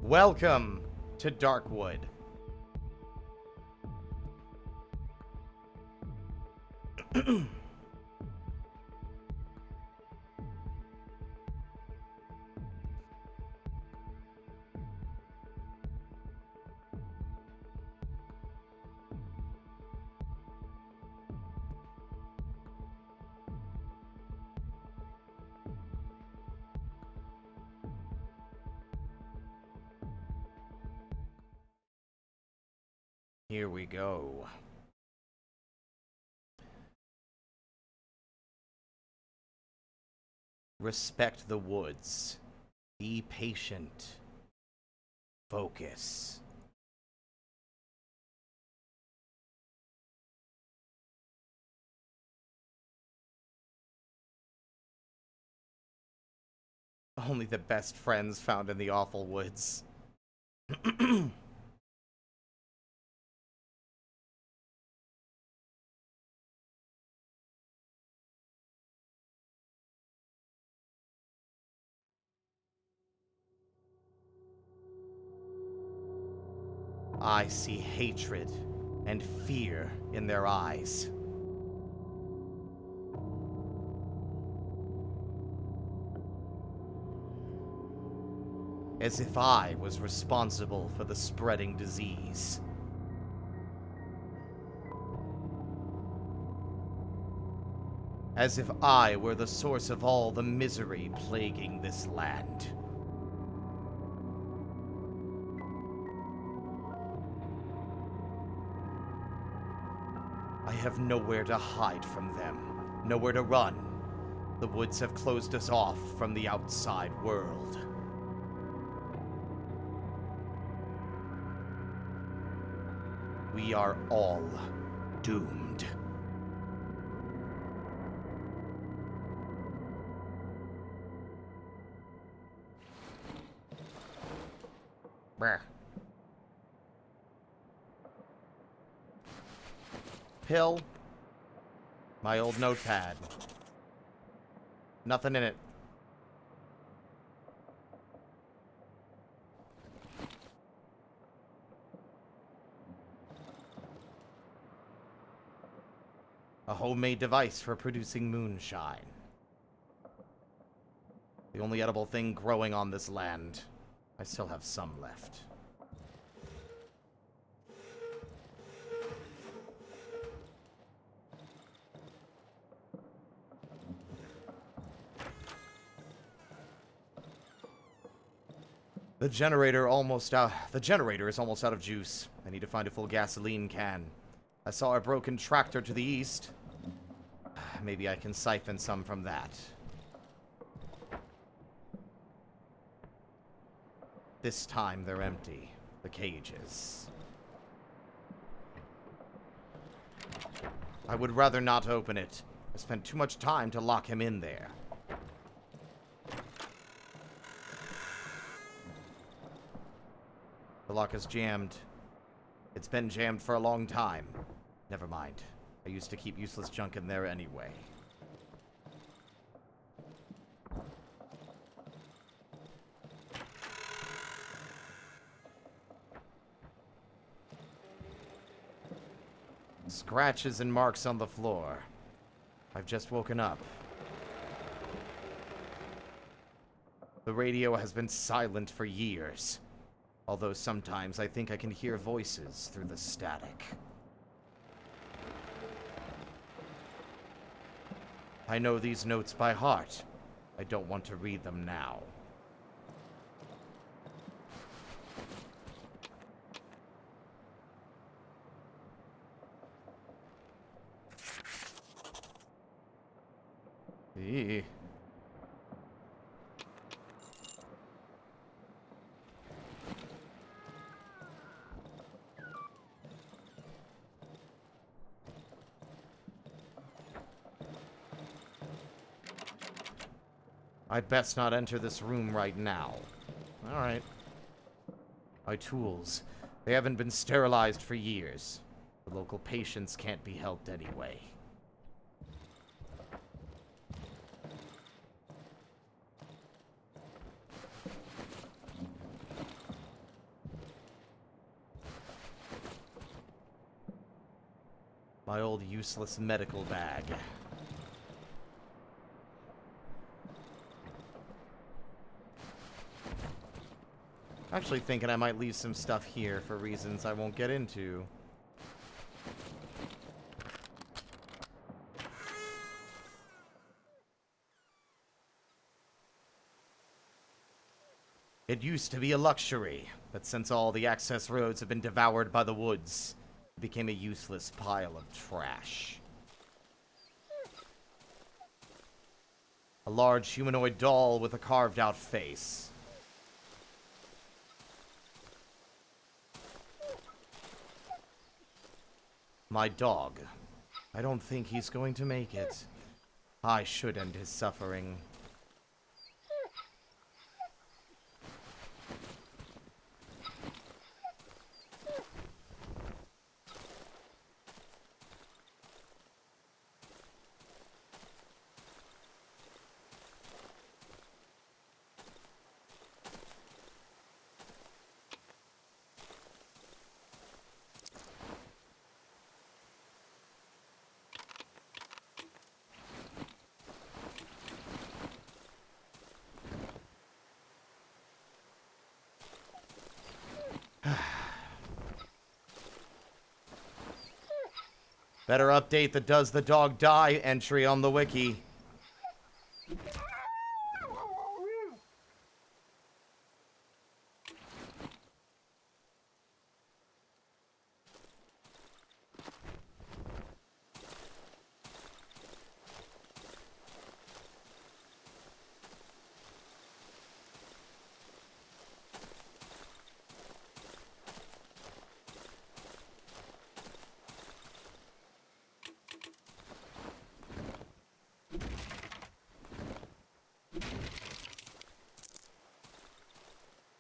Welcome to Darkwood. Here we go. Respect the woods. Be patient. Focus. Only the best friends found in the awful woods. I see hatred and fear in their eyes. As if I was responsible for the spreading disease. As if I were the source of all the misery plaguing this land. I have nowhere to hide from them, nowhere to run. The woods have closed us off from the outside world. We are all doomed. Brr. Pill. My old notepad. Nothing in it. A homemade device for producing moonshine. The only edible thing growing on this land. I still have some left. The generator is almost out of juice. I need to find a full gasoline can. I saw a broken tractor to the east. Maybe I can siphon some from that. This time they're empty. The cages. I would rather not open it. I spent too much time to lock him in there. The lock is jammed. It's been jammed for a long time. Never mind. I used to keep useless junk in there anyway. Scratches and marks on the floor. I've just woken up. The radio has been silent for years. Although sometimes I think I can hear voices through the static. I know these notes by heart. I don't want to read them now. Eee. I best not enter this room right now. Alright. My tools. They haven't been sterilized for years. The local patients can't be helped anyway. My old useless medical bag. Actually thinking I might leave some stuff here for reasons I won't get into. It used to be a luxury, but since all the access roads have been devoured by the woods, it became a useless pile of trash. A large humanoid doll with a carved-out face. My dog. I don't think he's going to make it. I should end his suffering. Better update the "Does the dog die" entry on the wiki.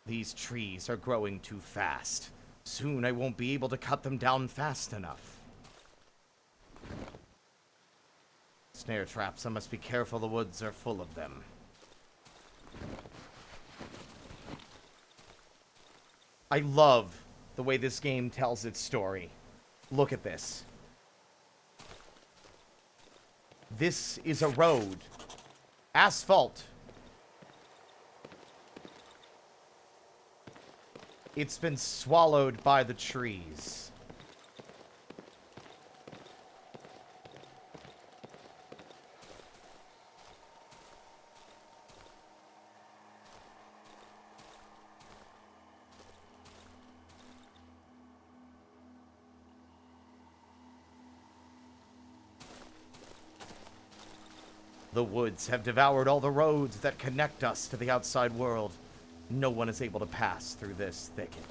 These trees are growing too fast. Soon I won't be able to cut them down fast enough. Snare traps, I must be careful, the woods are full of them. I love the way this game tells its story. Look at this. This is a road. Asphalt. It's been swallowed by the trees. The woods have devoured all the roads that connect us to the outside world. No one is able to pass through this thicket.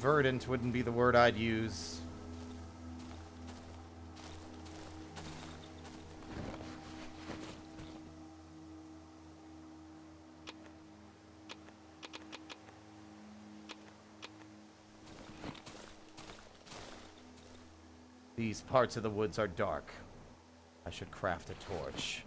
Verdant wouldn't be the word I'd use. These parts of the woods are dark. I should craft a torch.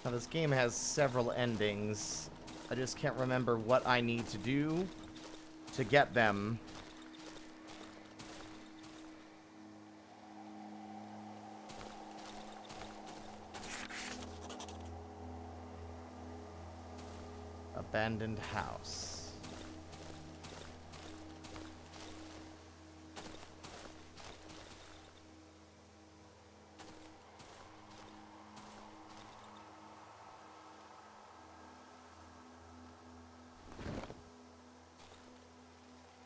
Now, this game has several endings. I just can't remember what I need to do to get them. Abandoned house.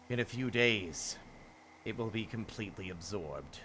In a few days, it will be completely absorbed.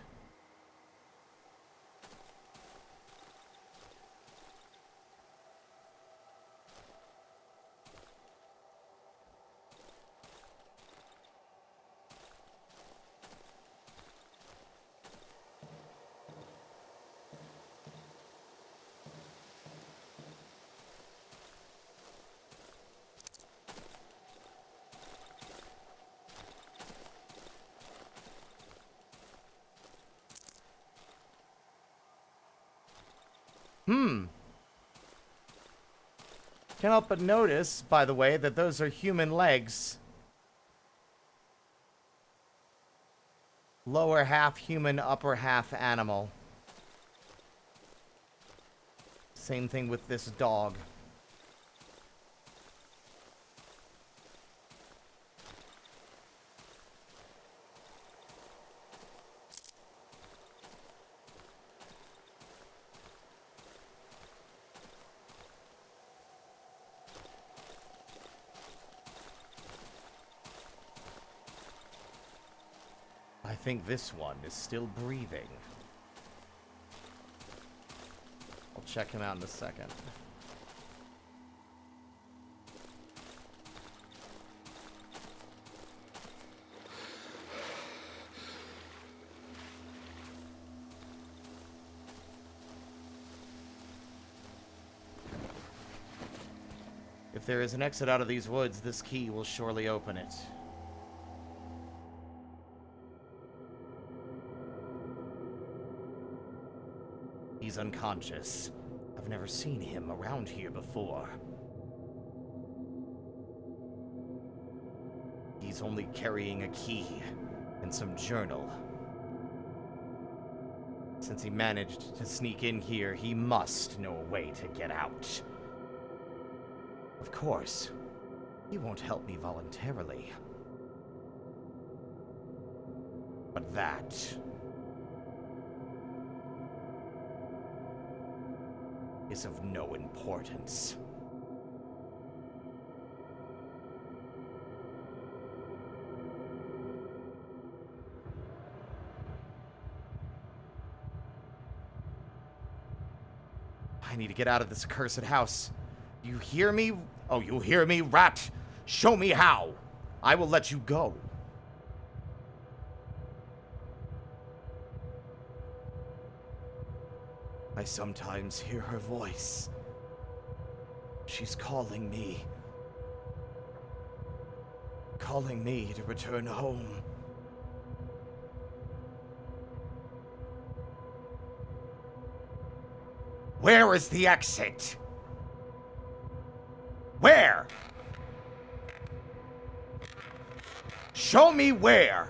Can't help but notice, by the way, that those are human legs. Lower half human, upper half animal. Same thing with this dog. I think this one is still breathing. I'll check him out in a second. If there is an exit out of these woods, this key will surely open it. He's unconscious. I've never seen him around here before. He's only carrying a key and some journal. Since he managed to sneak in here, he must know a way to get out. Of course, he won't help me voluntarily. But that is of no importance. I need to get out of this accursed house. You hear me? Oh, you hear me, rat? Show me how. I will let you go. I sometimes hear her voice. She's calling me. Calling me to return home. Where is the exit? Where? Show me where.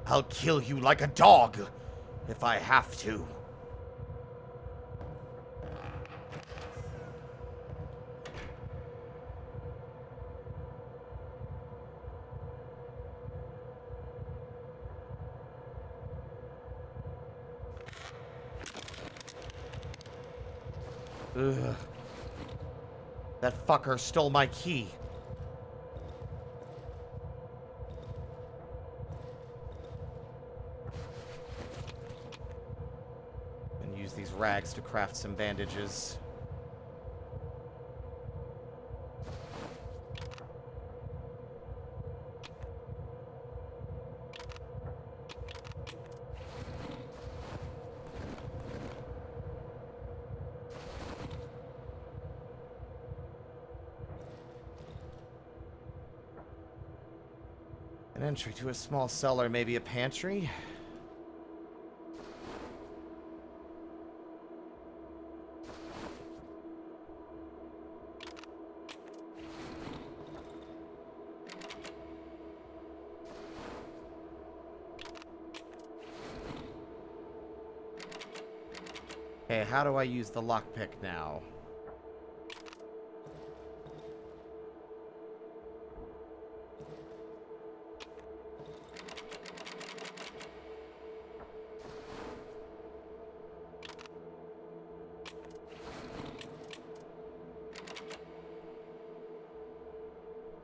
I'll kill you like a dog, if I have to. Ugh. That fucker stole my key. And use these rags to craft some bandages. An entry to a small cellar, maybe a pantry? Okay, how do I use the lockpick now?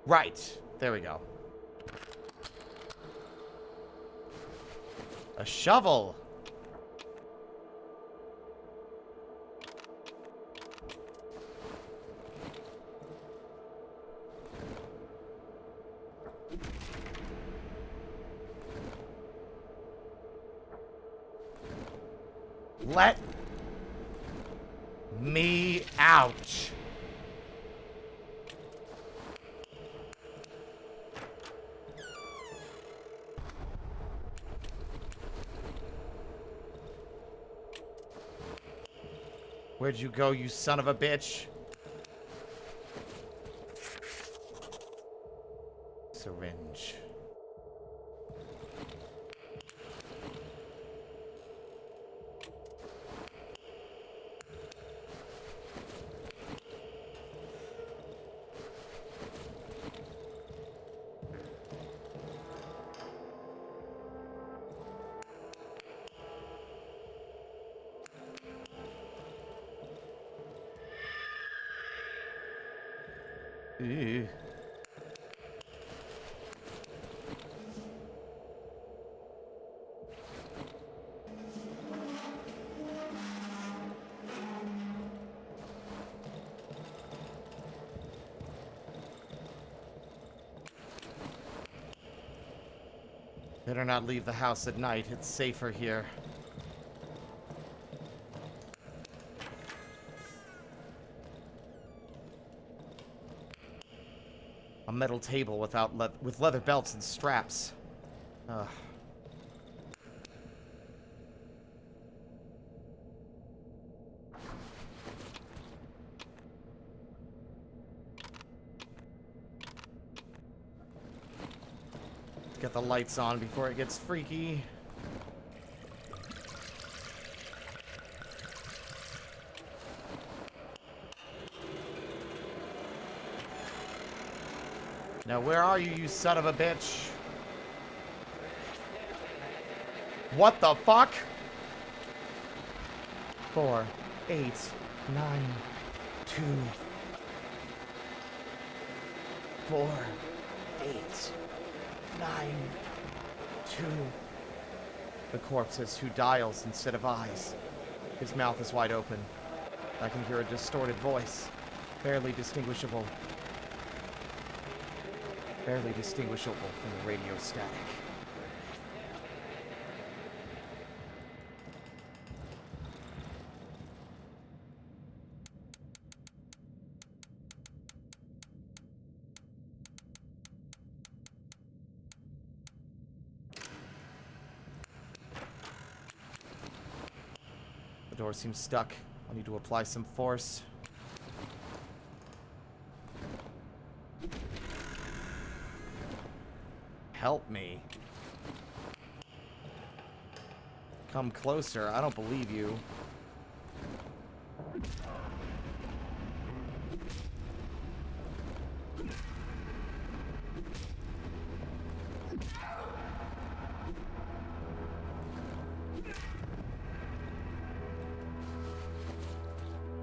Right. There we go. A shovel. Let me out. Where'd you go, you son of a bitch? Syringe. Ew. Better not leave the house at night. It's safer here. A metal table with leather belts and straps. Ugh. Get the lights on before it gets freaky. Now where are you, you son of a bitch? What the fuck? 4, 8, 9, 2, 4, 8, 9, 2. The corpse has 2 dials instead of eyes. His mouth is wide open. I can hear a distorted voice. Barely distinguishable. Barely distinguishable from the radio static. The door seems stuck. I'll need to apply some force. Help me. Come closer. I don't believe you.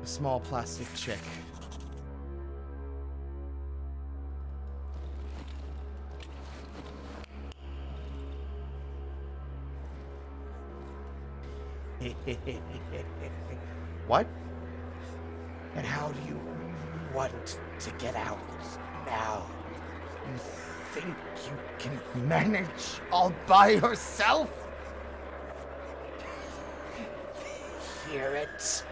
A small plastic chick. What? And how do you want to get out now? You think you can manage all by yourself? Hear it?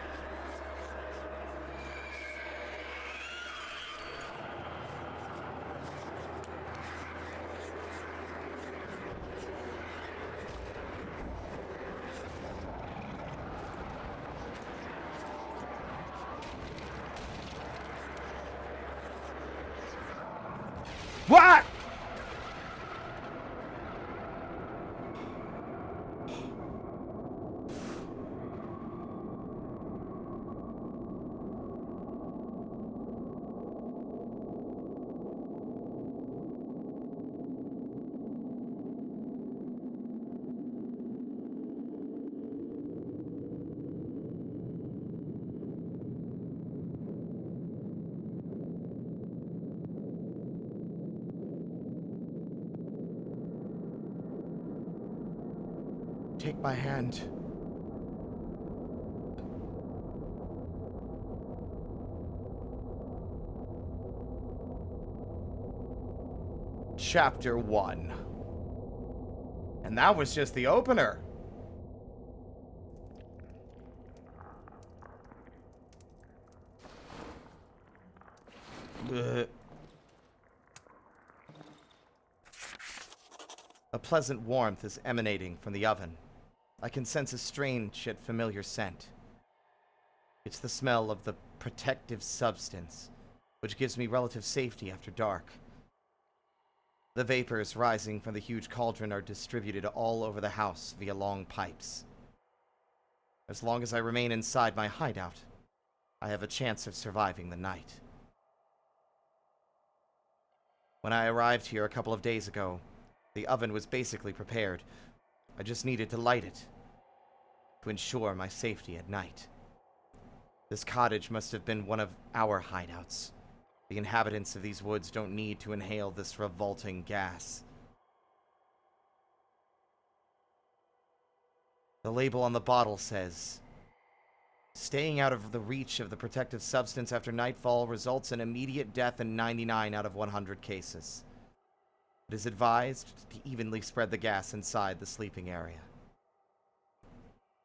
What? Take my hand. Chapter 1. And that was just the opener. Ugh. A pleasant warmth is emanating from the oven. I can sense a strange yet familiar scent. It's the smell of the protective substance, which gives me relative safety after dark. The vapors rising from the huge cauldron are distributed all over the house via long pipes. As long as I remain inside my hideout, I have a chance of surviving the night. When I arrived here a couple of days ago, the oven was basically prepared. I just needed to light it to ensure my safety at night. This cottage must have been one of our hideouts. The inhabitants of these woods don't need to inhale this revolting gas. The label on the bottle says, "Staying out of the reach of the protective substance after nightfall results in immediate death in 99 out of 100 cases. It is advised to evenly spread the gas inside the sleeping area.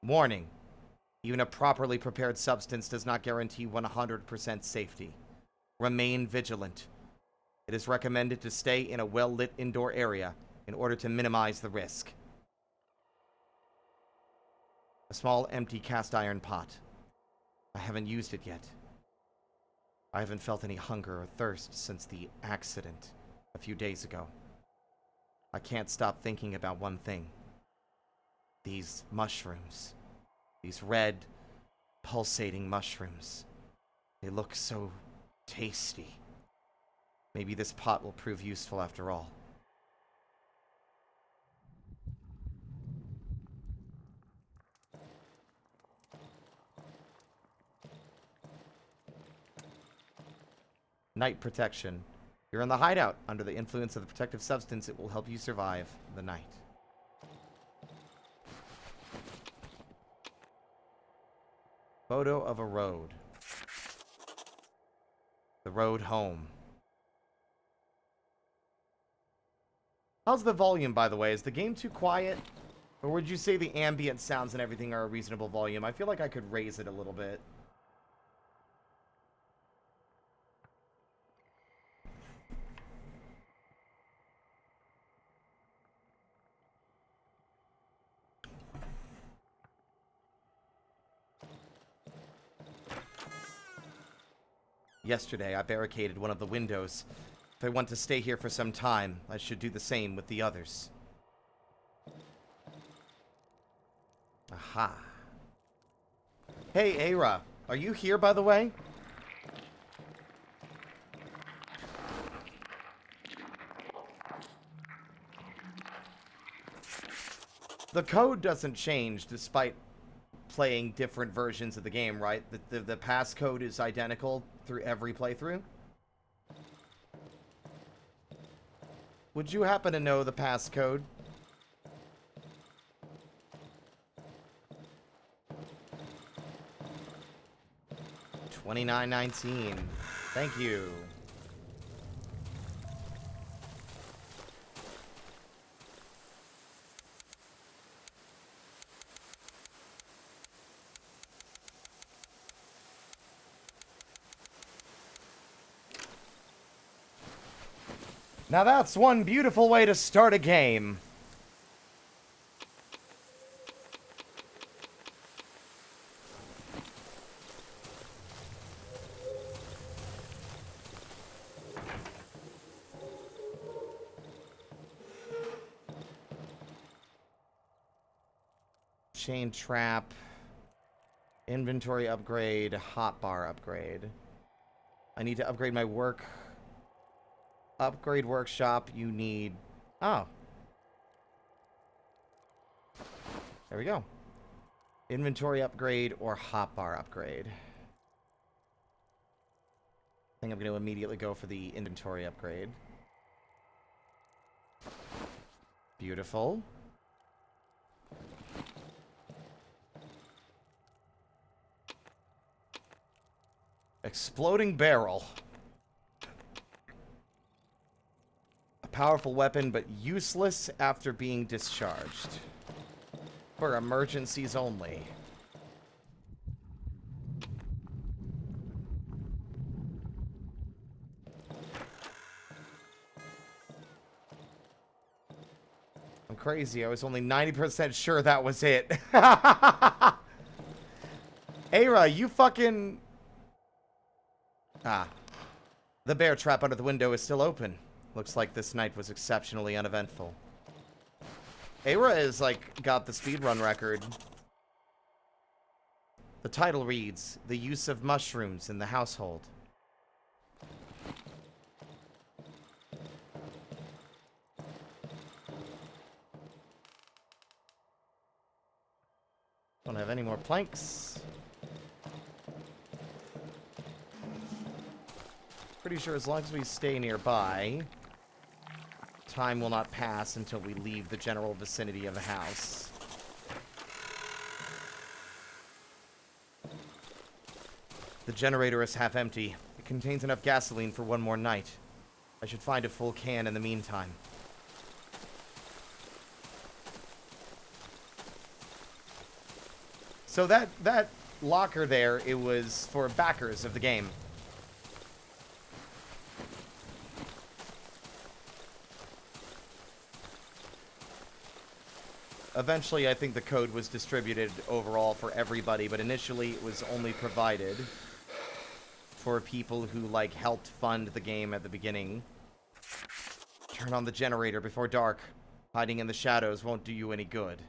Warning: even a properly prepared substance does not guarantee 100% safety. Remain vigilant. It is recommended to stay in a well-lit indoor area in order to minimize the risk." A small empty cast iron pot. I haven't used it yet. I haven't felt any hunger or thirst since the accident a few days ago. I can't stop thinking about one thing. These mushrooms. These red, pulsating mushrooms. They look so tasty. Maybe this pot will prove useful after all. Night protection. You're in the hideout. Under the influence of the protective substance, it will help you survive the night. Photo of a road. The road home. How's the volume, by the way? Is the game too quiet? Or would you say the ambient sounds and everything are a reasonable volume? I feel like I could raise it a little bit. Yesterday, I barricaded one of the windows. If I want to stay here for some time, I should do the same with the others. Aha. Hey, Aira. Are you here, by the way? The code doesn't change despite playing different versions of the game, right? The passcode is identical through every playthrough? Would you happen to know the passcode? $29.19. Thank you. Now that's one beautiful way to start a game. Chain trap. Inventory upgrade. Hotbar upgrade. I need to upgrade my work. Upgrade workshop, you need... Oh. There we go. Inventory upgrade or hotbar upgrade. I think I'm going to immediately go for the inventory upgrade. Beautiful. Exploding barrel. A powerful weapon, but useless after being discharged. For emergencies only. I'm crazy. I was only 90% sure that was it. Ara, you fucking... Ah. The bear trap under the window is still open. Looks like this night was exceptionally uneventful. Ara is, like, got the speedrun record. The title reads, The Use of Mushrooms in the Household. Don't have any more planks. Pretty sure as long as we stay nearby, time will not pass until we leave the general vicinity of the house. The generator is half empty. It contains enough gasoline for one more night. I should find a full can in the meantime. So that locker there, it was for backers of the game. Eventually, I think the code was distributed overall for everybody, but initially it was only provided for people who, like, helped fund the game at the beginning. Turn on the generator before dark. Hiding in the shadows won't do you any good.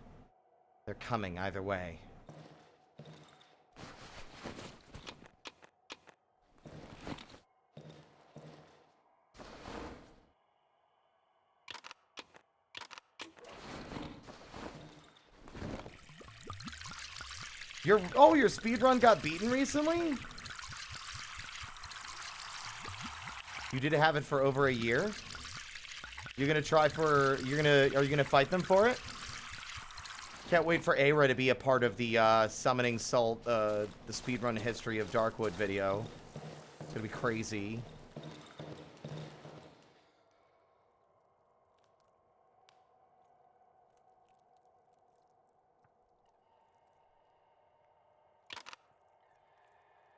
They're coming either way. Your speedrun got beaten recently? You did have it for over a year? Are you gonna fight them for it? Can't wait for Ara to be a part of the summoning salt, the speedrun history of Darkwood video. It's gonna be crazy.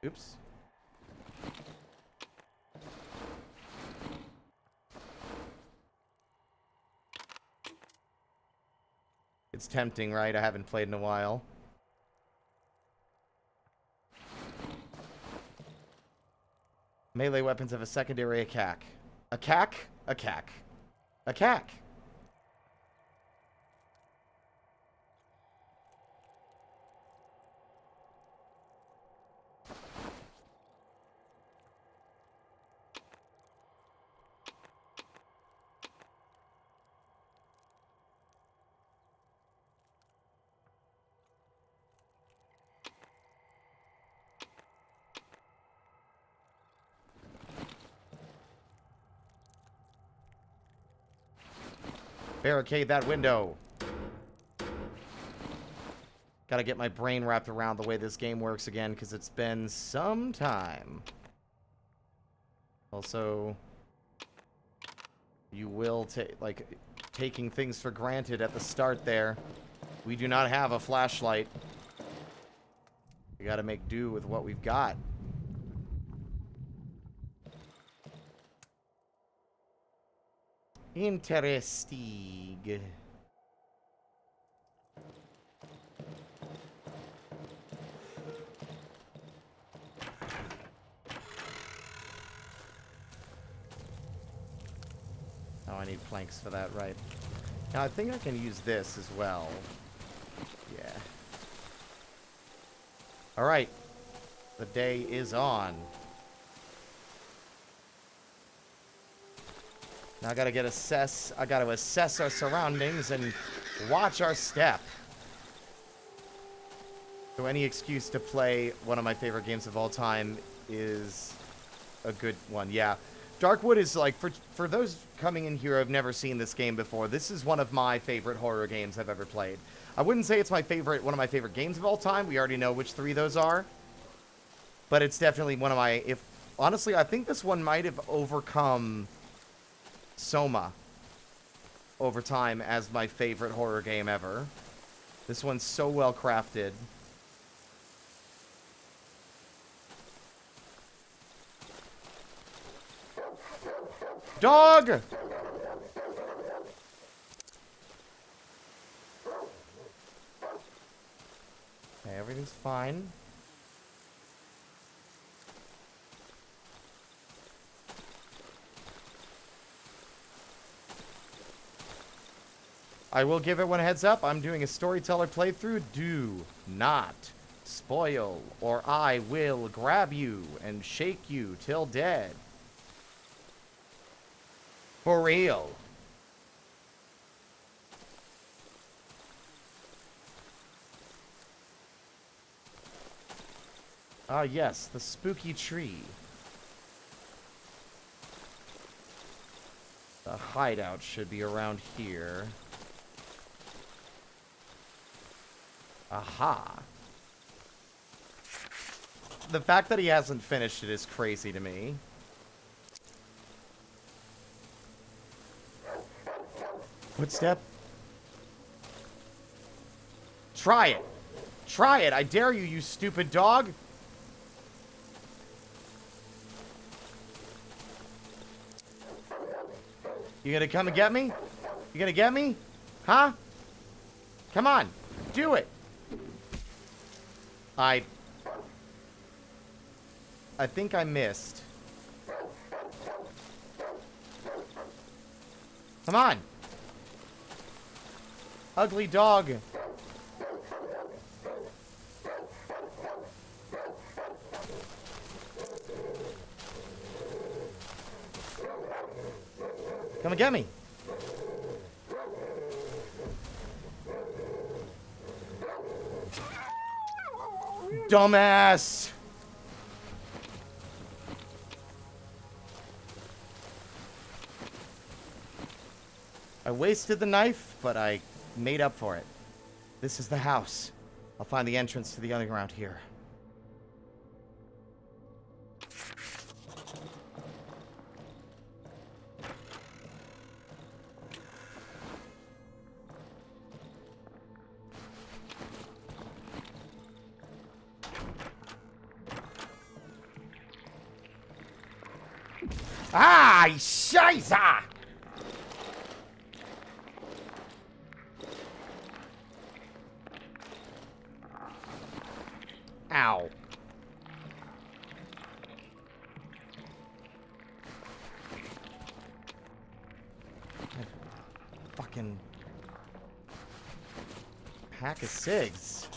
Oops. It's tempting, right? I haven't played in a while. Melee weapons have a secondary attack. A cack? A cack. A cack. Barricade that window. Gotta get my brain wrapped around the way this game works again, because it's been some time. Also, you will taking things for granted at the start there. We do not have a flashlight. We gotta make do with what we've got. Interesting. Oh, I need planks for that, right. Now, I think I can use this as well. Yeah. Alright. The day is on. Now I gotta assess our surroundings and watch our step. So any excuse to play one of my favorite games of all time is a good one. Yeah. Darkwood is like, for those coming in here who have never seen this game before, this is one of my favorite horror games I've ever played. I wouldn't say it's one of my favorite games of all time. We already know which three those are. But it's definitely one of my... Honestly, I think this one might have overcome Soma over time as my favorite horror game ever. This one's so well crafted. Dog! Okay, everything's fine. I will give everyone a heads up. I'm doing a storyteller playthrough. Do not spoil, or I will grab you and shake you till dead. For real. Ah, yes, the spooky tree. The hideout should be around here. Aha. The fact that he hasn't finished it is crazy to me. Footstep. Try it. Try it. I dare you, you stupid dog. You gonna come and get me? You gonna get me? Huh? Come on. Do it. I think I missed. Come on. Ugly dog. Come and get me. Dumbass. I wasted the knife, but I made up for it. This is the house. I'll find the entrance to the underground here. Ah, Scheiße! Ow. Fucking pack of cigs.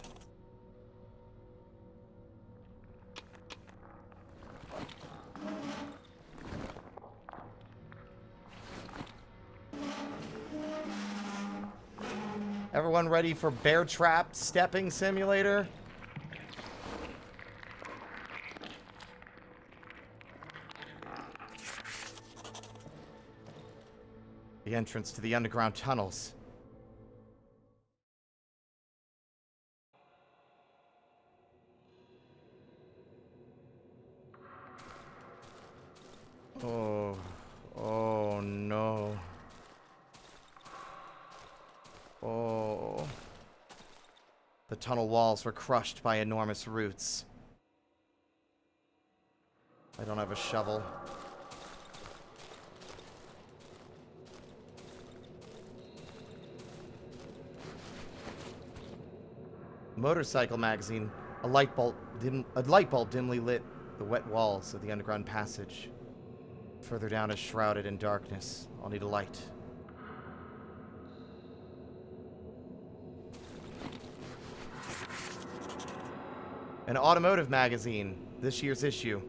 Everyone ready for bear trap stepping simulator? The entrance to the underground tunnels. Oh. Oh no. Oh. The tunnel walls were crushed by enormous roots. I don't have a shovel. Motorcycle magazine. A light bulb dimly lit the wet walls of the underground passage. Further down is shrouded in darkness. I'll need a light. An automotive magazine. This year's issue.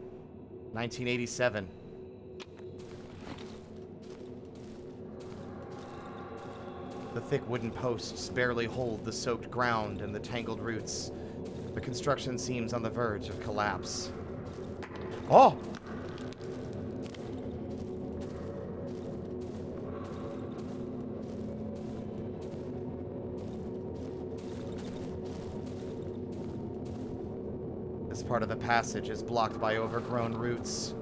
1987. The thick wooden posts barely hold the soaked ground and the tangled roots. The construction seems on the verge of collapse. Oh! This part of the passage is blocked by overgrown roots.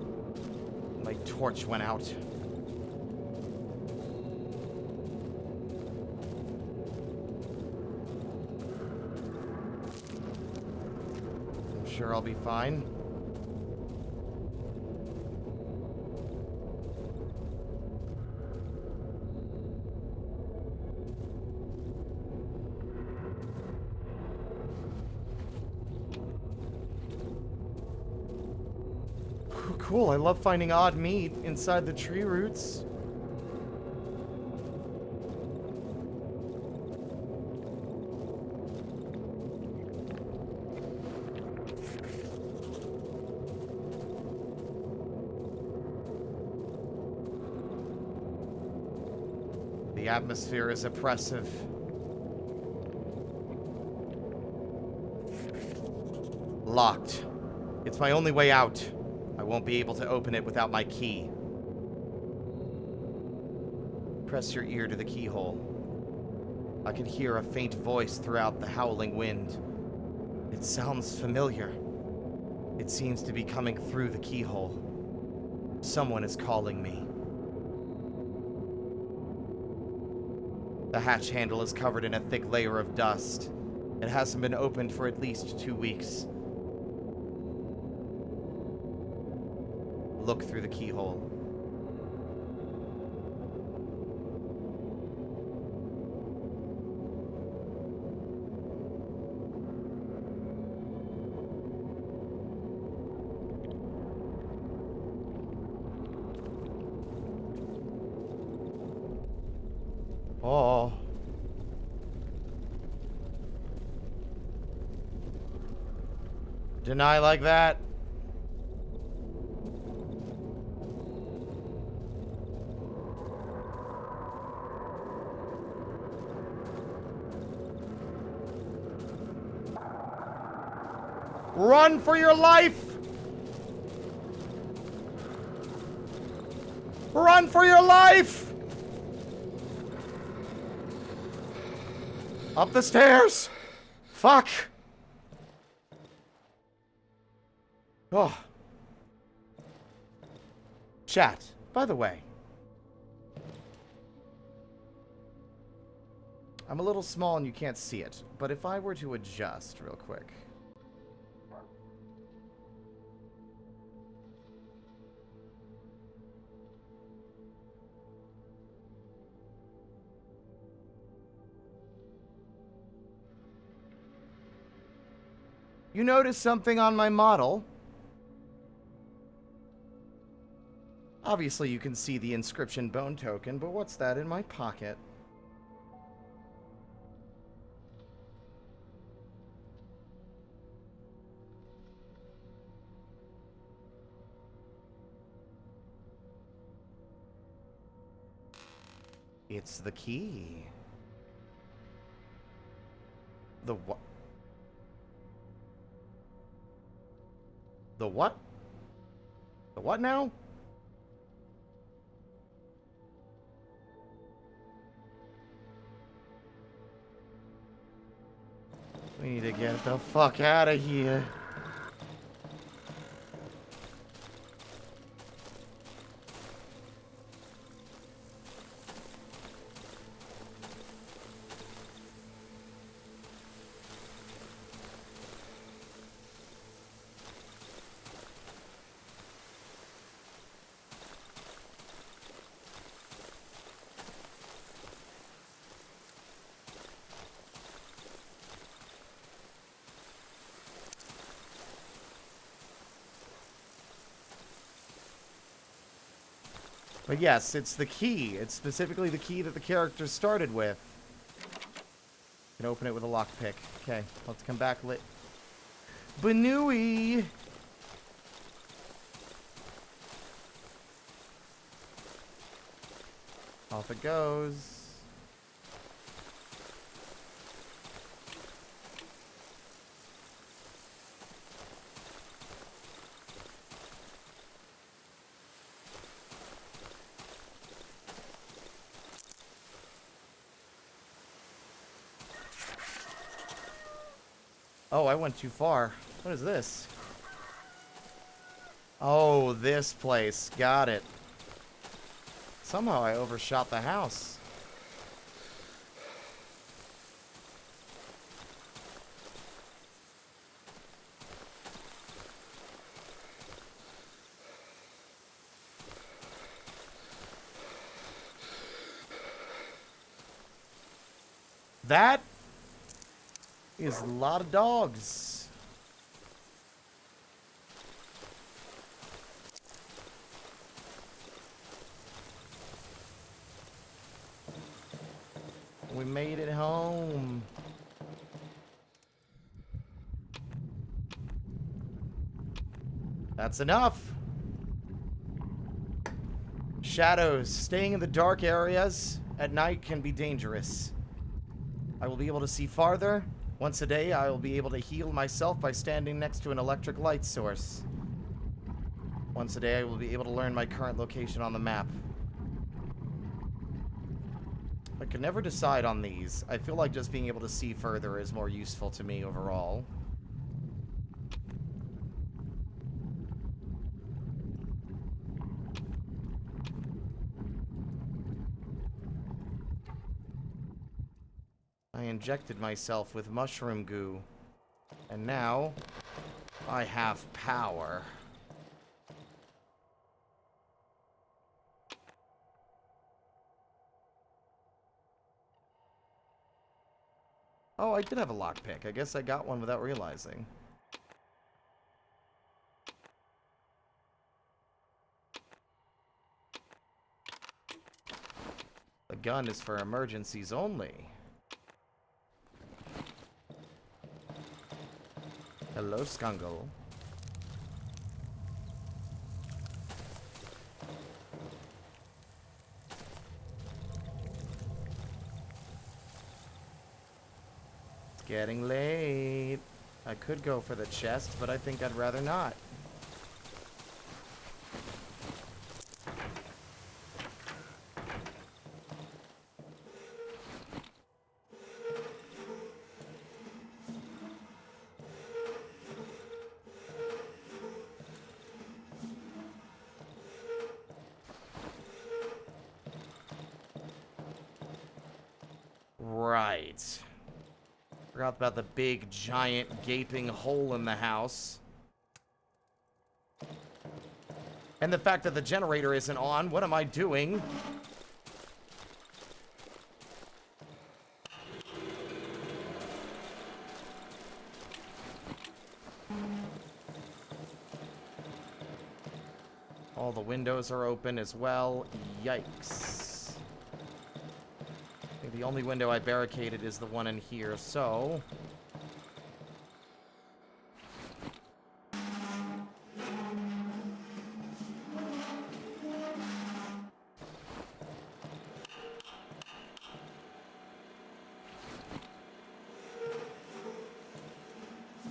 My torch went out. I'm sure I'll be fine. Cool, I love finding odd meat inside the tree roots. The atmosphere is oppressive. Locked. It's my only way out. I won't be able to open it without my key. Press your ear to the keyhole. I can hear a faint voice throughout the howling wind. It sounds familiar. It seems to be coming through the keyhole. Someone is calling me. The hatch handle is covered in a thick layer of dust. It hasn't been opened for at least 2 weeks. Look through the keyhole. Oh. Deny like that? Run for your life! Run for your life! Up the stairs! Fuck! Oh. Chat, by the way. I'm a little small and you can't see it, but if I were to adjust real quick. You notice something on my model? Obviously you can see the inscription bone token, but what's that in my pocket? It's the key. The what? The what? The what now? We need to get the fuck out of here. But yes, it's the key. It's specifically the key that the character started with. You can open it with a lockpick. Okay, let's come back lit. Banooey! Off it goes. Oh, I went too far. What is this? Oh, this place. Got it. Somehow I overshot the house. That is a lot of dogs. We made it home. That's enough. Shadows. Staying in the dark areas at night can be dangerous. I will be able to see farther. Once a day, I will be able to heal myself by standing next to an electric light source. Once a day, I will be able to learn my current location on the map. I could never decide on these. I feel like just being able to see further is more useful to me overall. I injected myself with mushroom goo. And now, I have power. Oh, I did have a lockpick. I guess I got one without realizing. The gun is for emergencies only. Hello, Skungle. It's getting late. I could go for the chest, but I think I'd rather not. Right. Forgot about the big, giant, gaping hole in the house. And the fact that the generator isn't on. What am I doing? All the windows are open as well. Yikes. I think the only window I barricaded is the one in here, so...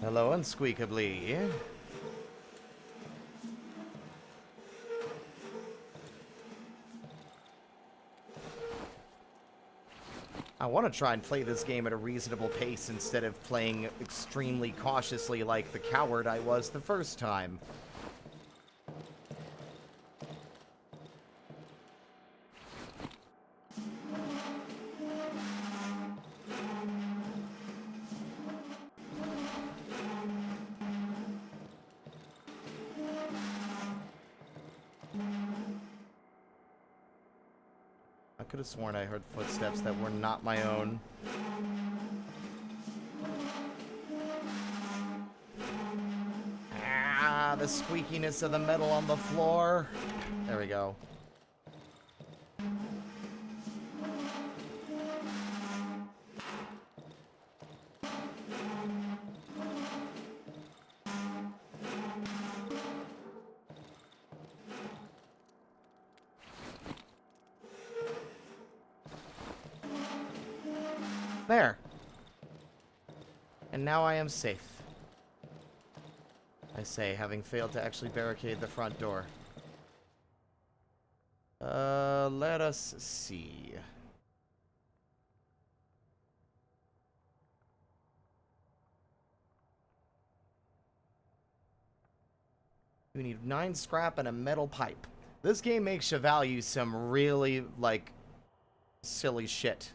Hello, Unsqueakably. I want to try and play this game at a reasonable pace instead of playing extremely cautiously like the coward I was the first time. I could have sworn I heard footsteps that were not my own. Ah, the squeakiness of the metal on the floor. There we go. There. And now I am safe. I say, having failed to actually barricade the front door. Let us see. We need 9 scrap and a metal pipe. This game makes you value some really, like, silly shit.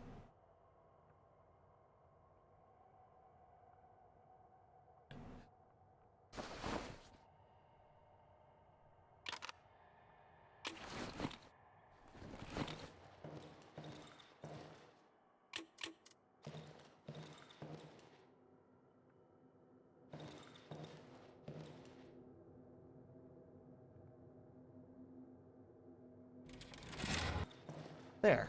There.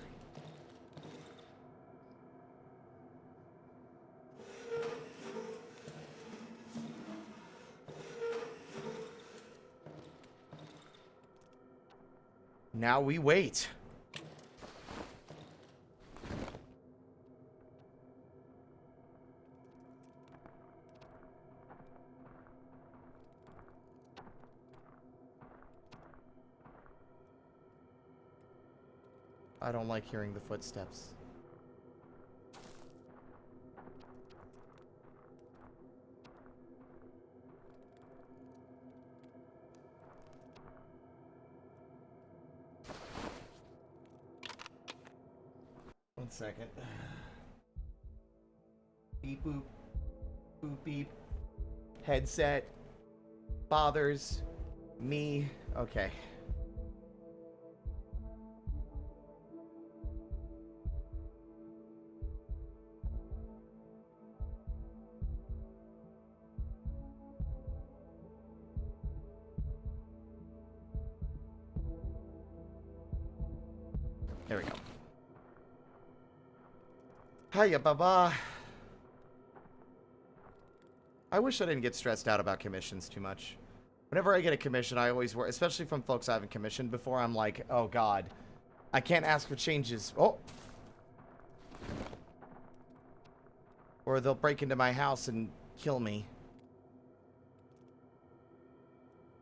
Now we wait. I don't like hearing the footsteps. One second. Beep boop. Boop beep. Headset. Fathers. Me. Okay. There we go. Hiya, baba. I wish I didn't get stressed out about commissions too much. Whenever I get a commission, I always worry, especially from folks I haven't commissioned before, I'm like, oh god, I can't ask for changes. Oh! Or they'll break into my house and kill me.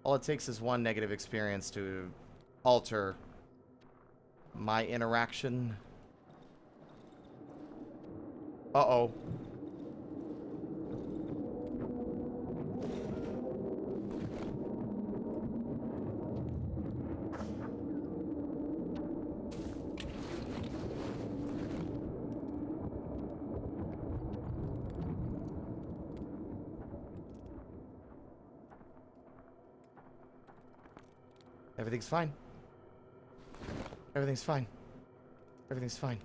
All it takes is one negative experience to alter my interaction. Uh-oh. Everything's fine. Everything's fine. Everything's fine.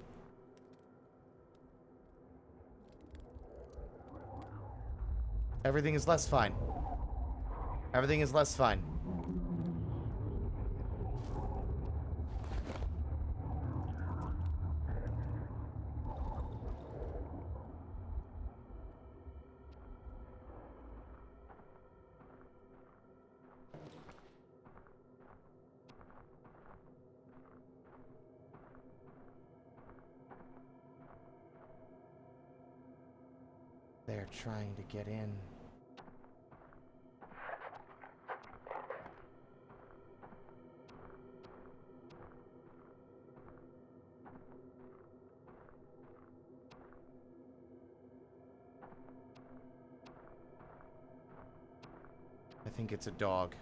Everything is less fine. Everything is less fine. They're trying to get in. I think it's a dog.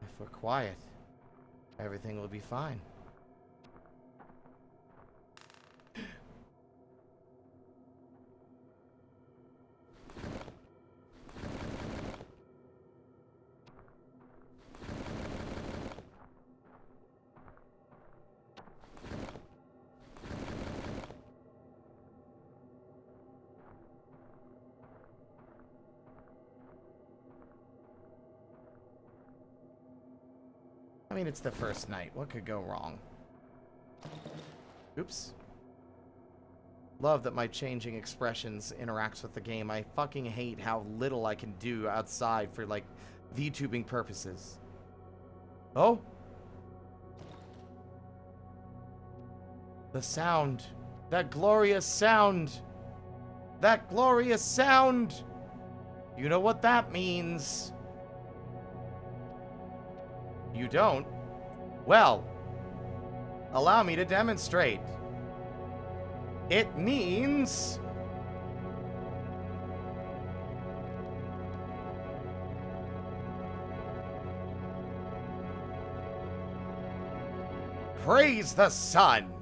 If we're quiet, everything will be fine. I mean, it's the first night. What could go wrong? Oops. Love that my changing expressions interacts with the game. I fucking hate how little I can do outside for, like, VTubing purposes. Oh? The sound. That glorious sound. That glorious sound. You know what that means. You don't? Well, allow me to demonstrate. It means... Praise the sun!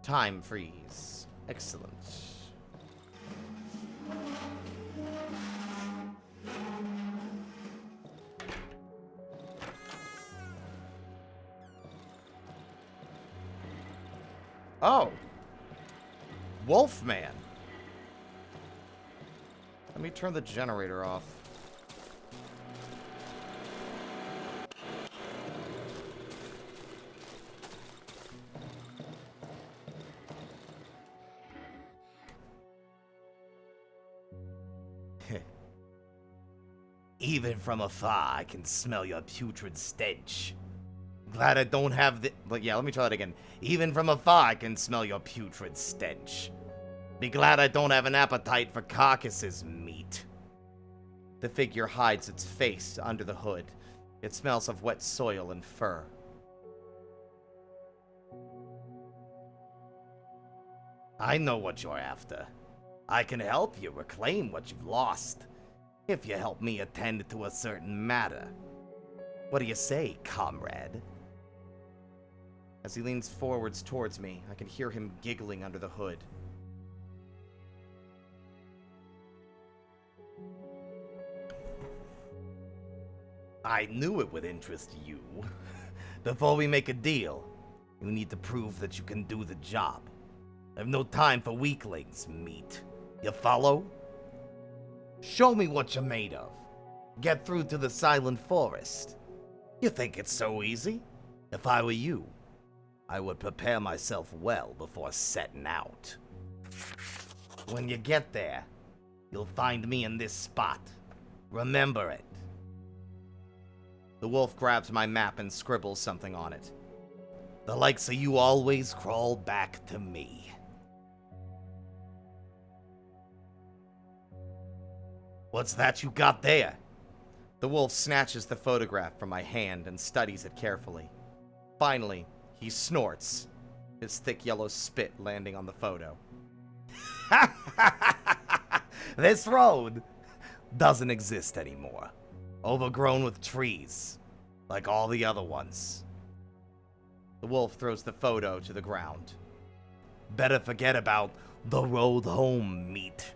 Time freeze. Excellent. Oh! Wolfman! Let me turn the generator off. Even from afar, I can smell your putrid stench. Glad I don't have the... But yeah, let me try that again. Even from afar, I can smell your putrid stench. Be glad I don't have an appetite for carcasses meat. The figure hides its face under the hood. It smells of wet soil and fur. I know what you're after. I can help you reclaim what you've lost, if you help me attend to a certain matter. What do you say, comrade? As he leans forwards towards me, I can hear him giggling under the hood. I knew it would interest you. Before we make a deal, you need to prove that you can do the job. I have no time for weaklings, meat. You follow? Show me what you're made of. Get through to the Silent Forest. You think it's so easy? If I were you, I would prepare myself well before setting out. When you get there, you'll find me in this spot. Remember it. The wolf grabs my map and scribbles something on it. The likes of you always crawl back to me. What's that you got there? The wolf snatches the photograph from my hand and studies it carefully. Finally, he snorts, his thick yellow spit landing on the photo. This road doesn't exist anymore. Overgrown with trees, like all the other ones. The wolf throws the photo to the ground. Better forget about the road home, meat.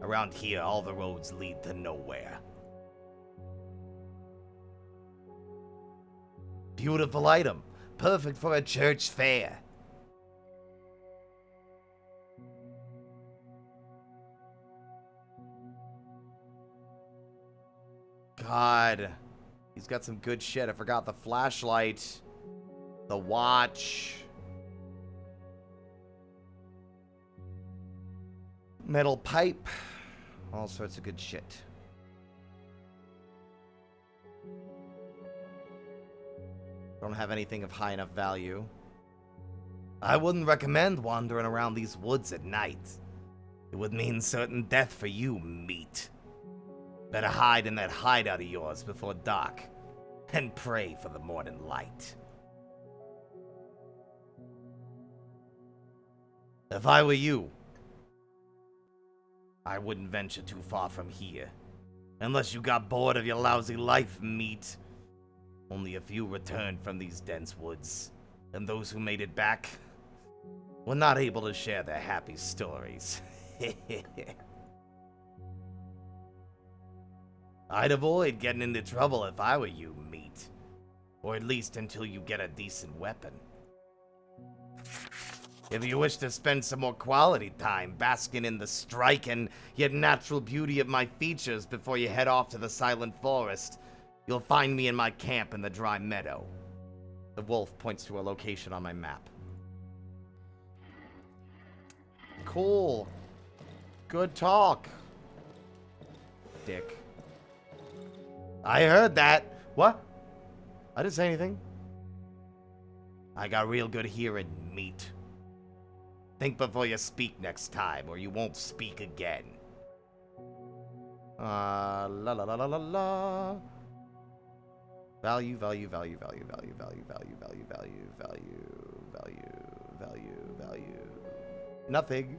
Around here, all the roads lead to nowhere. Beautiful item. Perfect for a church fair. God. He's got some good shit. I forgot the flashlight. The watch. Metal pipe. All sorts of good shit. Don't have anything of high enough value. I wouldn't recommend wandering around these woods at night. It would mean certain death for you, meat. Better hide in that hideout of yours before dark, and pray for the morning light. If I were you, I wouldn't venture too far from here. Unless you got bored of your lousy life, meat. Only a few returned from these dense woods, and those who made it back were not able to share their happy stories. I'd avoid getting into trouble if I were you, meat. Or at least until you get a decent weapon. If you wish to spend some more quality time basking in the striking yet natural beauty of my features before you head off to the Silent Forest, you'll find me in my camp in the dry meadow. The wolf points to a location on my map. Cool. Good talk. Dick. I heard that. What? I didn't say anything. I got real good hearing, meat. Think before you speak next time, or you won't speak again. La la la la la la. Value, value, value, value, value, value, value, value, value, value, value, value. Nothing.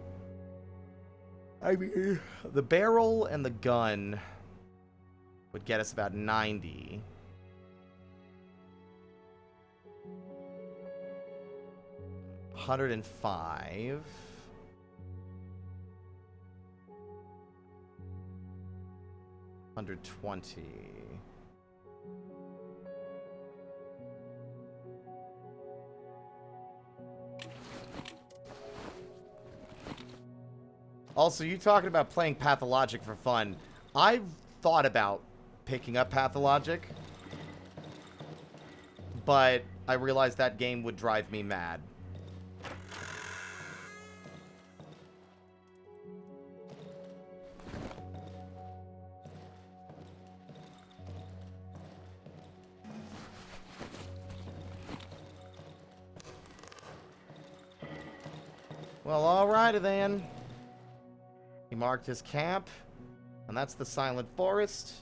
I mean, the barrel and the gun would get us about 90. $105. $120. Also, you talking about playing Pathologic for fun. I've thought about picking up Pathologic, but I realized that game would drive me mad. Well, alrighty then. He marked his camp, and that's the Silent Forest.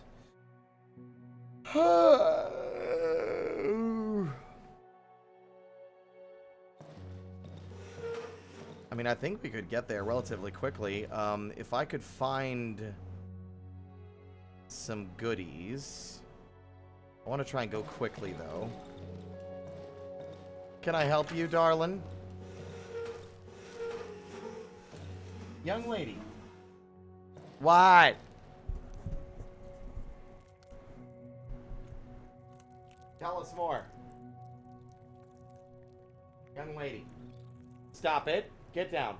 I mean, I think we could get there relatively quickly. If I could find some goodies. I want to try and go quickly, though. Can I help you, darling? Young lady. What? Tell us more. Young lady. Stop it. Get down.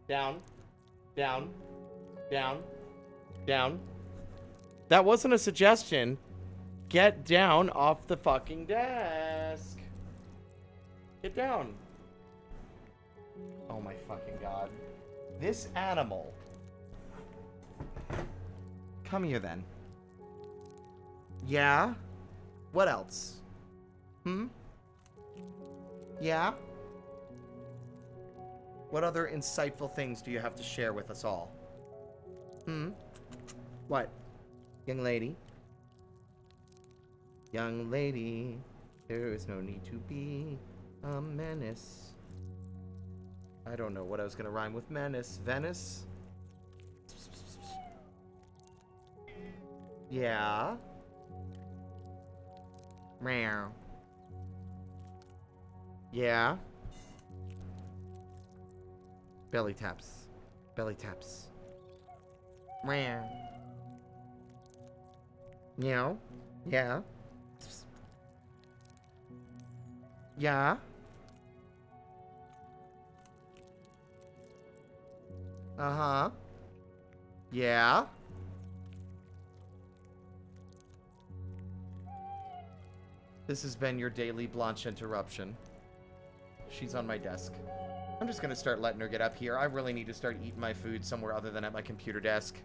Down. Down. Down. Down. That wasn't a suggestion. Get down off the fucking desk. Get down. Oh my fucking god. This animal. Come here then. Yeah? What else? Hmm? Yeah? What other insightful things do you have to share with us all? Hmm? What? Young lady? Young lady, there is no need to be a menace. I don't know what I was gonna rhyme with menace. Venice? Yeah? Meow. Yeah? Belly taps. Belly taps. Meow. Meow. Yeah? Yeah? Uh-huh. Yeah? This has been your daily Blanche interruption. She's on my desk. I'm just gonna start letting her get up here. I really need to start eating my food somewhere other than at my computer desk.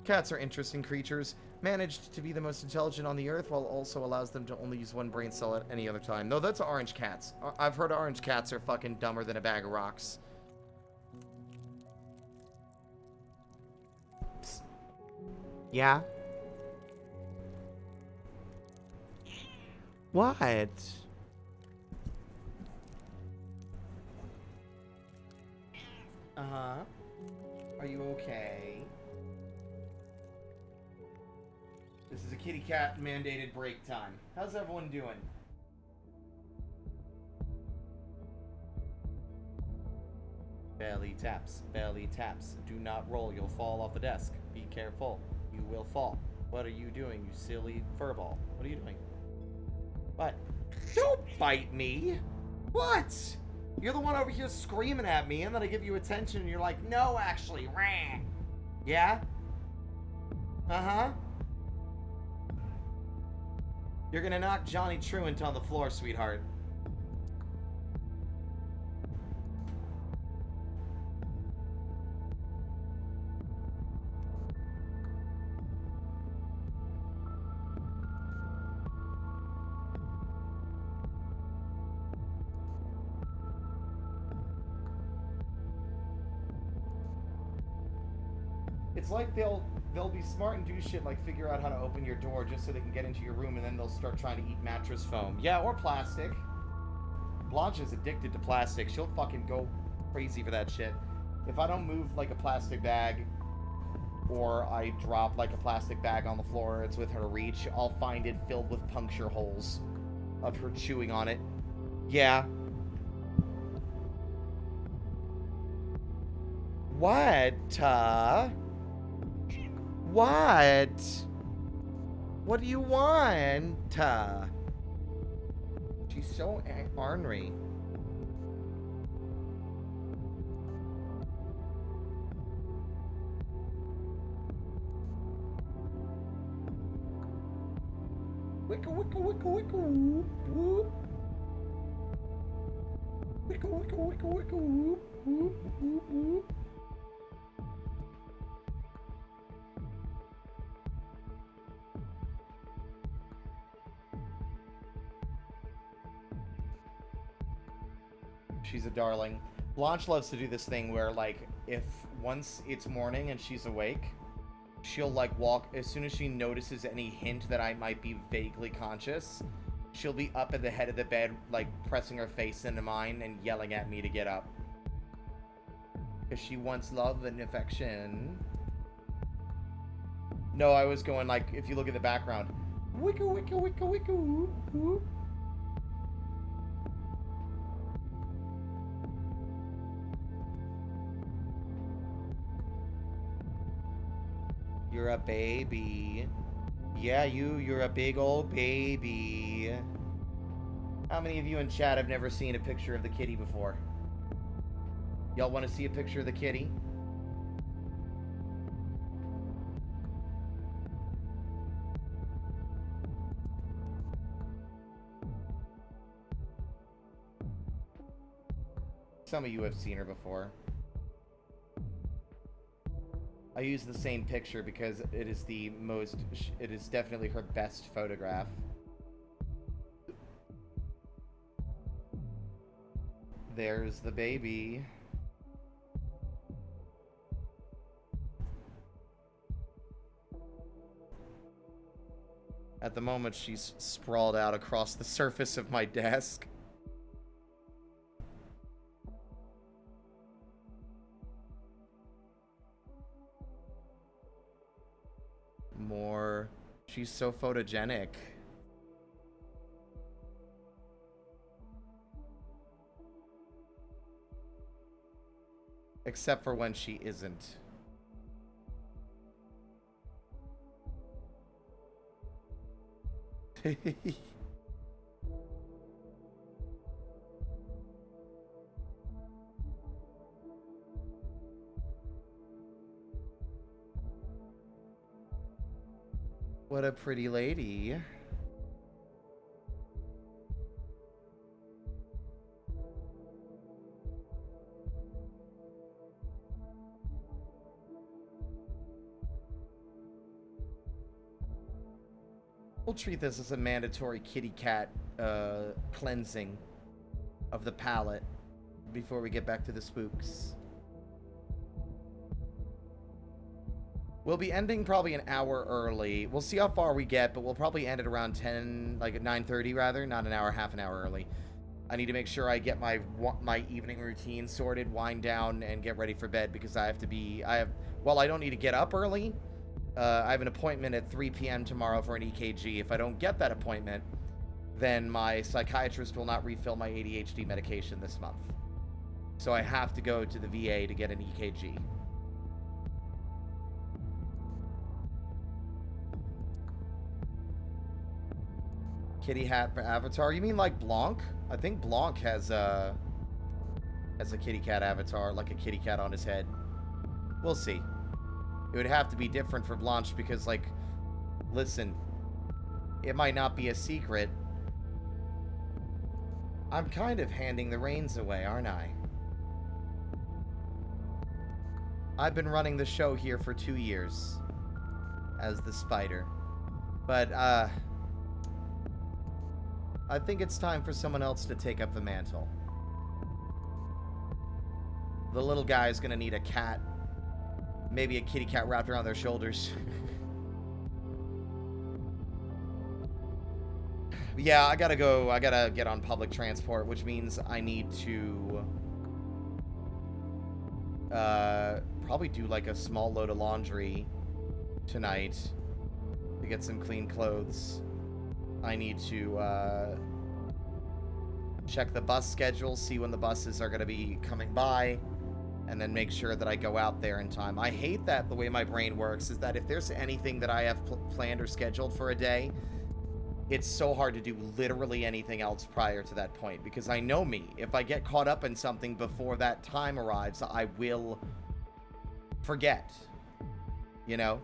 Cats are interesting creatures, managed to be the most intelligent on the earth while also allows them to only use one brain cell at any other time. No, that's orange cats. I've heard orange cats are fucking dumber than a bag of rocks. Psst. Yeah? What? Uh-huh. Are you okay? This is a kitty cat mandated break time. How's everyone doing? Belly taps, belly taps. Do not roll, you'll fall off the desk. Be careful, you will fall. What are you doing, you silly furball? What are you doing? What? Don't bite me! What? You're the one over here screaming at me, and then I give you attention, and you're like, no, actually, rah. Yeah? Uh-huh. You're gonna knock Johnny Truant on the floor, sweetheart. It's like they'll they'll be smart and do shit like figure out how to open your door just so they can get into your room, and then they'll start trying to eat mattress foam. Yeah, or plastic. Blanche is addicted to plastic. She'll fucking go crazy for that shit. If I don't move like a plastic bag, or I drop like a plastic bag on the floor, it's within her reach, I'll find it filled with puncture holes of her chewing on it. Yeah. What? What? What do you want? She's so ornery. Wicka wicka wicka wicka whoop whoop. Wicka wicka wicka wicka whoop whoop whoop whoop. She's a darling. Blanche loves to do this thing where, like, if once it's morning and she's awake, she'll, like, walk, as soon as she notices any hint that I might be vaguely conscious, she'll be up at the head of the bed, like, pressing her face into mine and yelling at me to get up. Because she wants love and affection. No, I was going, like, if you look at the background, wicka wicka wicka wicka whoop whoop. You're a baby. Yeah, you're a big old baby. How many of you in chat have never seen a picture of the kitty before? Y'all want to see a picture of the kitty? Some of you have seen her before. I use the same picture because it is it is definitely her best photograph. There's the baby. At the moment, she's sprawled out across the surface of my desk. More. She's so photogenic. Except for when she isn't. What a pretty lady. We'll treat this as a mandatory kitty cat cleansing of the palate before we get back to the spooks. We'll be ending probably an hour early. We'll see how far we get, but we'll probably end at around 10, like at 9:30 rather, not an hour, half an hour early. I need to make sure I get my evening routine sorted, wind down, and get ready for bed because I don't need to get up early. I have an appointment at 3 p.m. tomorrow for an EKG. If I don't get that appointment, then my psychiatrist will not refill my ADHD medication this month. So I have to go to the VA to get an EKG. Kitty hat for avatar? You mean like Blanc? I think Blanc has a kitty cat avatar, like a kitty cat on his head. We'll see. It would have to be different for Blanche because, like, listen, it might not be a secret. I'm kind of handing the reins away, aren't I? I've been running the show here for 2 years as the spider. But, I think it's time for someone else to take up the mantle. The little guy's gonna need a cat Maybe a kitty cat wrapped around their shoulders. Yeah, I gotta go. I gotta get on public transport, which means I need to probably do like a small load of laundry tonight to get some clean clothes. I need to check the bus schedule, see when the buses are gonna be coming by, and then make sure that I go out there in time. I hate that the way my brain works is that if there's anything that I have planned or scheduled for a day, it's so hard to do literally anything else prior to that point, because I know me. If I get caught up in something before that time arrives, I will forget, you know?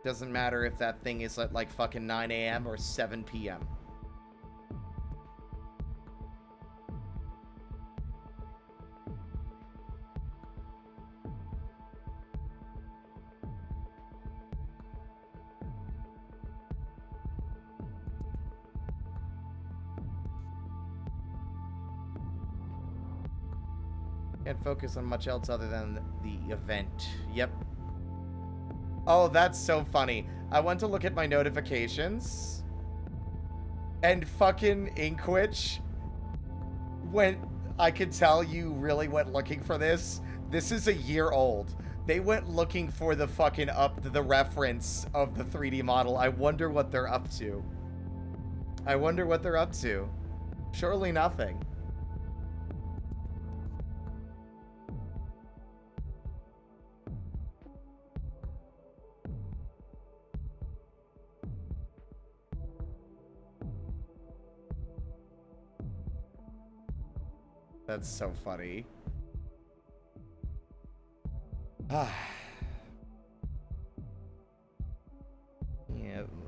Doesn't matter if that thing is at like fucking 9 a.m. or 7 p.m. Can't focus on much else other than the event. Yep. Oh, that's so funny. I went to look at my notifications, and fucking Inkwitch went... I could tell you really went looking for this. This is a year old. They went looking for the fucking the reference of the 3D model. I wonder what they're up to. I wonder what they're up to. Surely nothing. That's so funny. Yeah,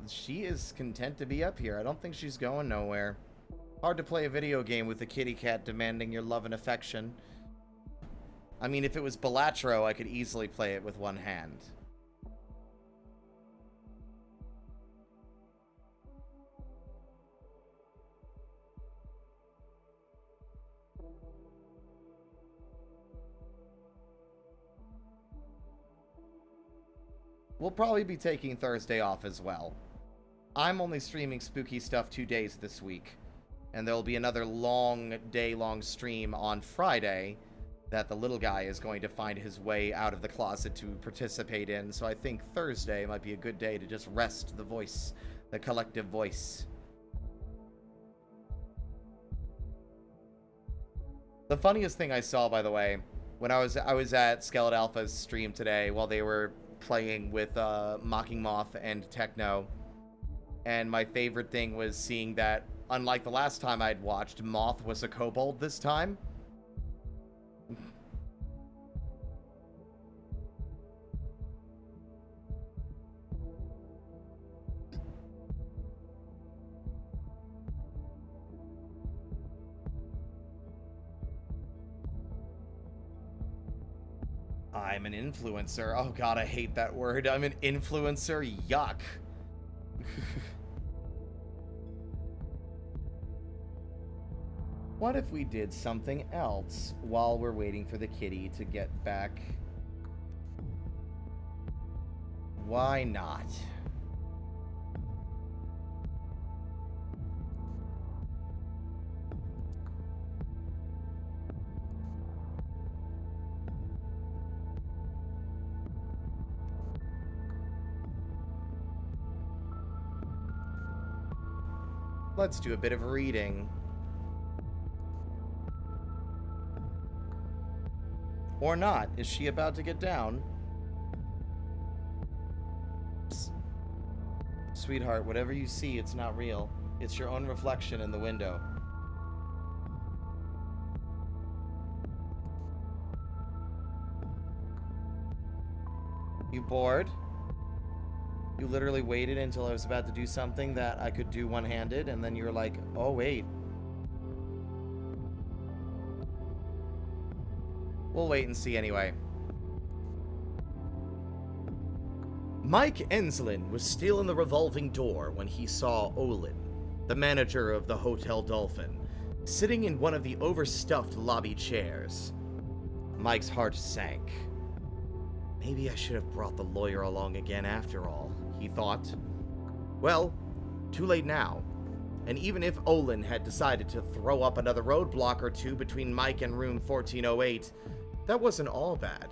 she is content to be up here. I don't think she's going nowhere. Hard to play a video game with a kitty cat demanding your love and affection. I mean, if it was Balatro, I could easily play it with one hand. We'll probably be taking Thursday off as well. I'm only streaming spooky stuff 2 days this week. And there'll be another day-long stream on Friday that the little guy is going to find his way out of the closet to participate in. So I think Thursday might be a good day to just rest the voice, the collective voice. The funniest thing I saw, by the way, when I was at Skeleton Alpha's stream today while they were playing with Mocking Moth and Techno, and my favorite thing was seeing that, unlike the last time I'd watched, Moth was a kobold this time. I'm an influencer. Oh god, I hate that word. I'm an influencer. Yuck. What if we did something else while we're waiting for the kitty to get back? Why not? Let's do a bit of reading. Or not. Is she about to get down? Sweetheart, whatever you see, it's not real. It's your own reflection in the window. You bored? You literally waited until I was about to do something that I could do one-handed, and then you were like, oh, wait. We'll wait and see anyway. Mike Enslin was still in the revolving door when he saw Olin, the manager of the Hotel Dolphin, sitting in one of the overstuffed lobby chairs. Mike's heart sank. Maybe I should have brought the lawyer along again after all, he thought. Well, too late now. And even if Olin had decided to throw up another roadblock or two between Mike and room 1408, that wasn't all bad.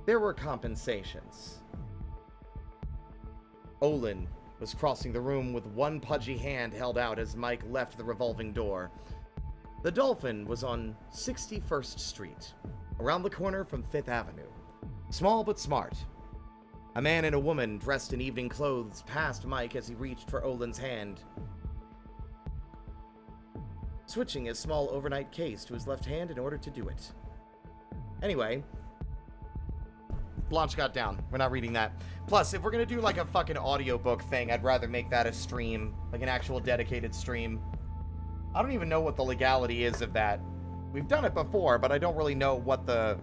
There were compensations. Olin was crossing the room with one pudgy hand held out as Mike left the revolving door. The Dolphin was on 61st Street, around the corner from 5th Avenue. Small but smart. A man and a woman dressed in evening clothes passed Mike as he reached for Olin's hand, switching his small overnight case to his left hand in order to do it. Anyway, Blanche got down. We're not reading that. Plus, if we're gonna do like a fucking audiobook thing, I'd rather make that a stream, like an actual dedicated stream. I don't even know what the legality is of that. We've done it before, but I don't really know what the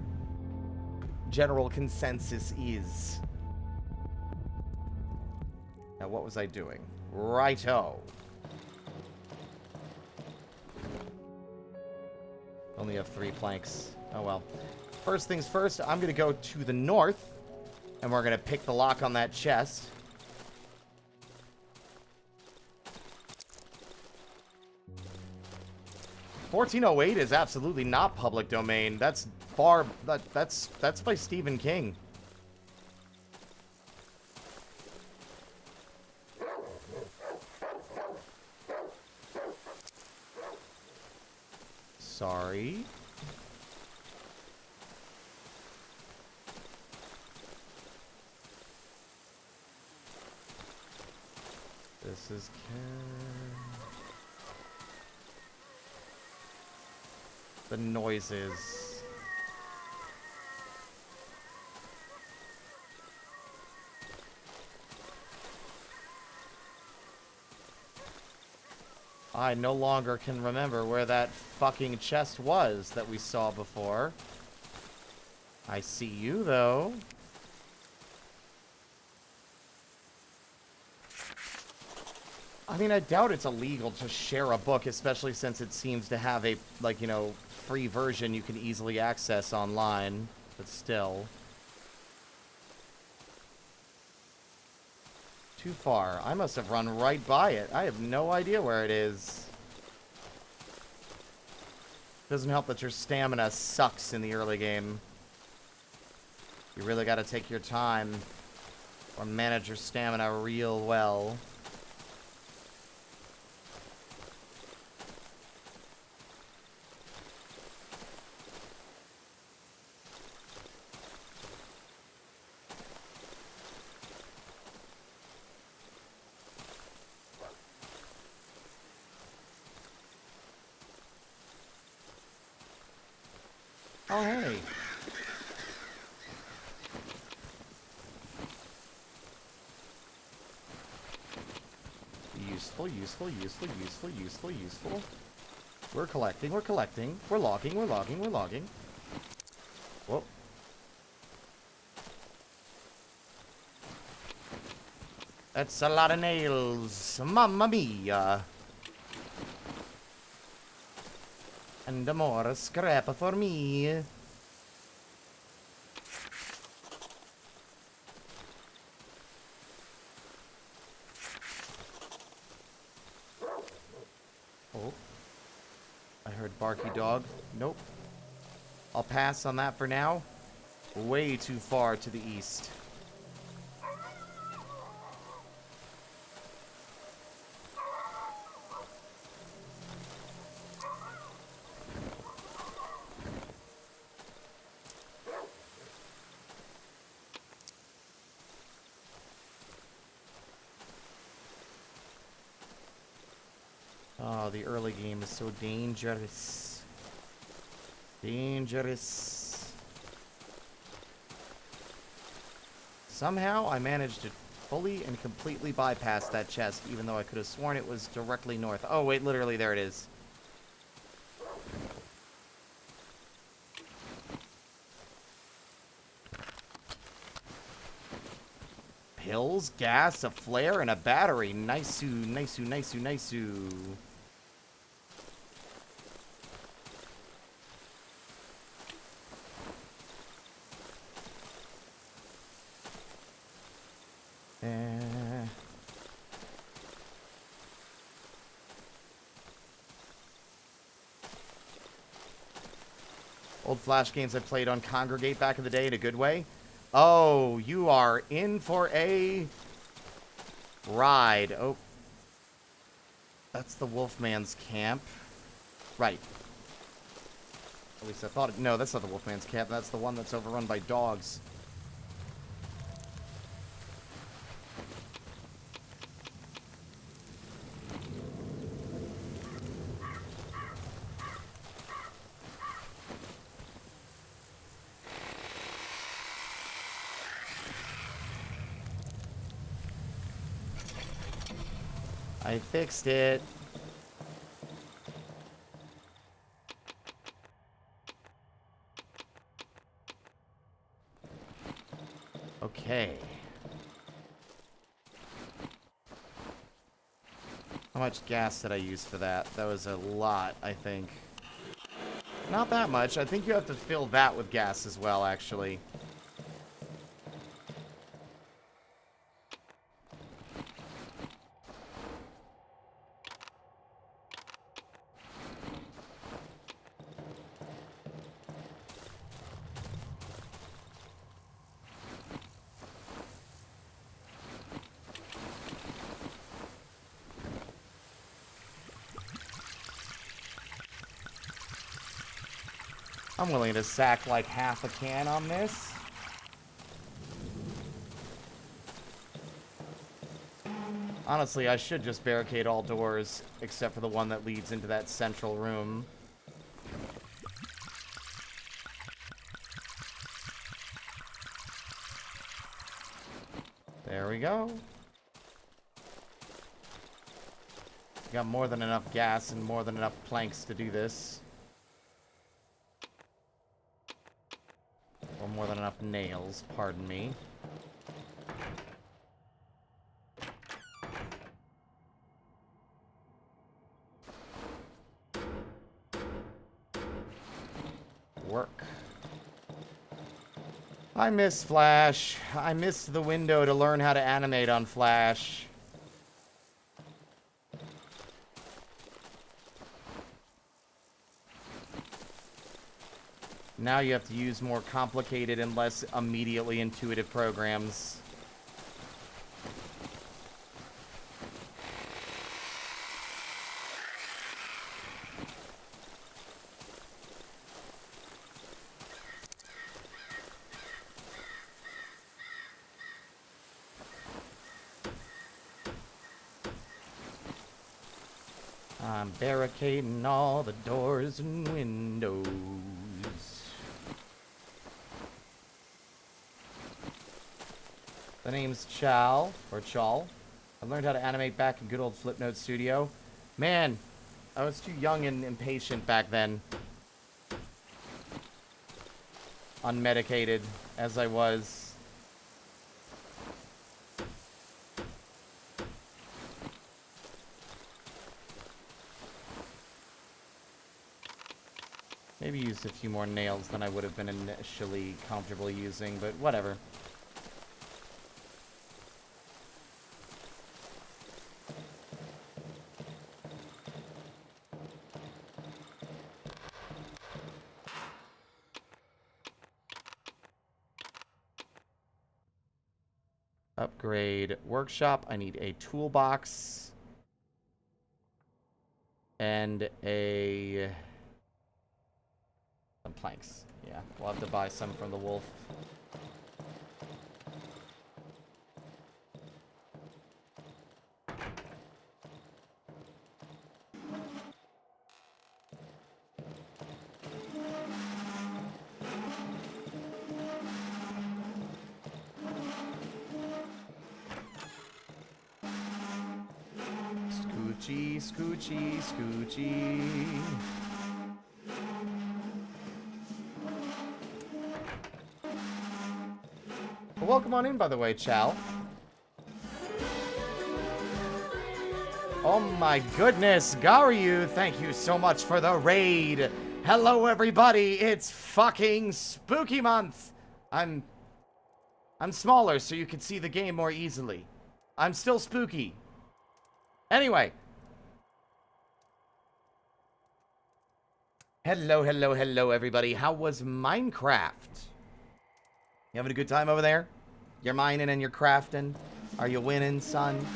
general consensus is. Now, what was I doing? Righto. Only have 3 planks. Oh well. First things first, I'm going to go to the north, and we're going to pick the lock on that chest. $14.08 is absolutely not public domain. That's far... That's by Stephen King. Sorry. This is the noises. I no longer can remember where that fucking chest was that we saw before. I see you, though. I mean, I doubt it's illegal to share a book, especially since it seems to have a, like, you know, free version you can easily access online. But still. Too far. I must have run right by it. I have no idea where it is. Doesn't help that your stamina sucks in the early game. You really gotta take your time or manage your stamina real well. Oh, hey. Useful, useful, useful, useful, useful, useful. We're collecting, we're collecting. We're logging, we're logging, we're logging. Whoa. That's a lot of nails. Mamma mia. And more scrap for me. Oh. I heard barky dog. Nope. I'll pass on that for now. Way too far to the east. Oh, the early game is so dangerous. Dangerous. Somehow, I managed to fully and completely bypass that chest, even though I could have sworn it was directly north. Oh, wait, literally, there it is. Pills, gas, a flare, and a battery. Nice-oo, nice-oo, nice-oo, nice-oo. Old Flash games I played on Congregate back in the day in a good way. Oh, you are in for a ride. Oh. That's the Wolfman's camp. Right. At least I thought it. No, that's not the Wolfman's camp. That's the one that's overrun by dogs. I fixed it. Okay. How much gas did I use for that? That was a lot, I think. Not that much. I think you have to fill that with gas as well, actually. I'm willing to sack like half a can on this. Honestly, I should just barricade all doors except for the one that leads into that central room. There we go. Got more than enough gas and more than enough planks to do this. Or more than enough nails, pardon me. Work. I miss Flash. I missed the window to learn how to animate on Flash. Now you have to use more complicated and less immediately intuitive programs. I'm barricading all the doors and windows. The name's Chow, or Chal. I learned how to animate back in good old Flipnote Studio. Man, I was too young and impatient back then. Unmedicated, as I was. Maybe used a few more nails than I would have been initially comfortable using, but whatever. Upgrade workshop. I need a toolbox and some planks. Yeah, we'll have to buy some from the wolf. Scoochie, scoochie, scoochie. Well, welcome on in, by the way, Chow. Oh my goodness, Garyu, thank you so much for the raid. Hello, everybody. It's fucking spooky month. I'm I'm smaller so you can see the game more easily. I'm still spooky. Anyway. Hello, hello, hello, everybody. How was Minecraft? You having a good time over there? You're mining and you're crafting? Are you winning, son?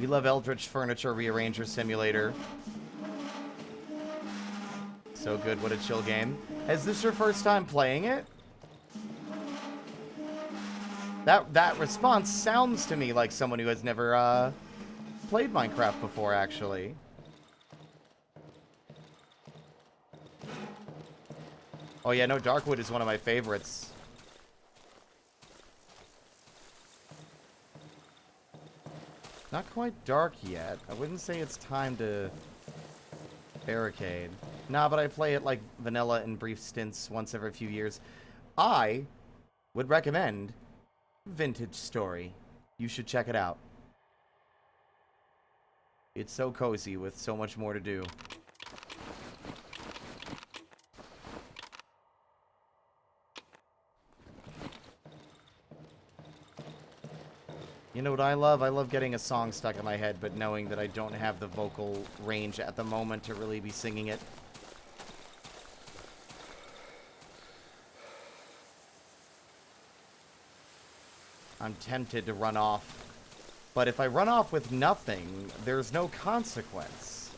We love Eldritch Furniture Rearranger Simulator. So good, what a chill game. Is this your first time playing it? That response sounds to me like someone who has never played Minecraft before, actually. Oh yeah, no, Darkwood is one of my favorites. Not quite dark yet. I wouldn't say it's time to barricade. Nah, but I play it like vanilla in brief stints once every few years. I would recommend Vintage Story. You should check it out. It's so cozy with so much more to do. You know what I love? I love getting a song stuck in my head, but knowing that I don't have the vocal range at the moment to really be singing it. I'm tempted to run off. But if I run off with nothing, there's no consequence.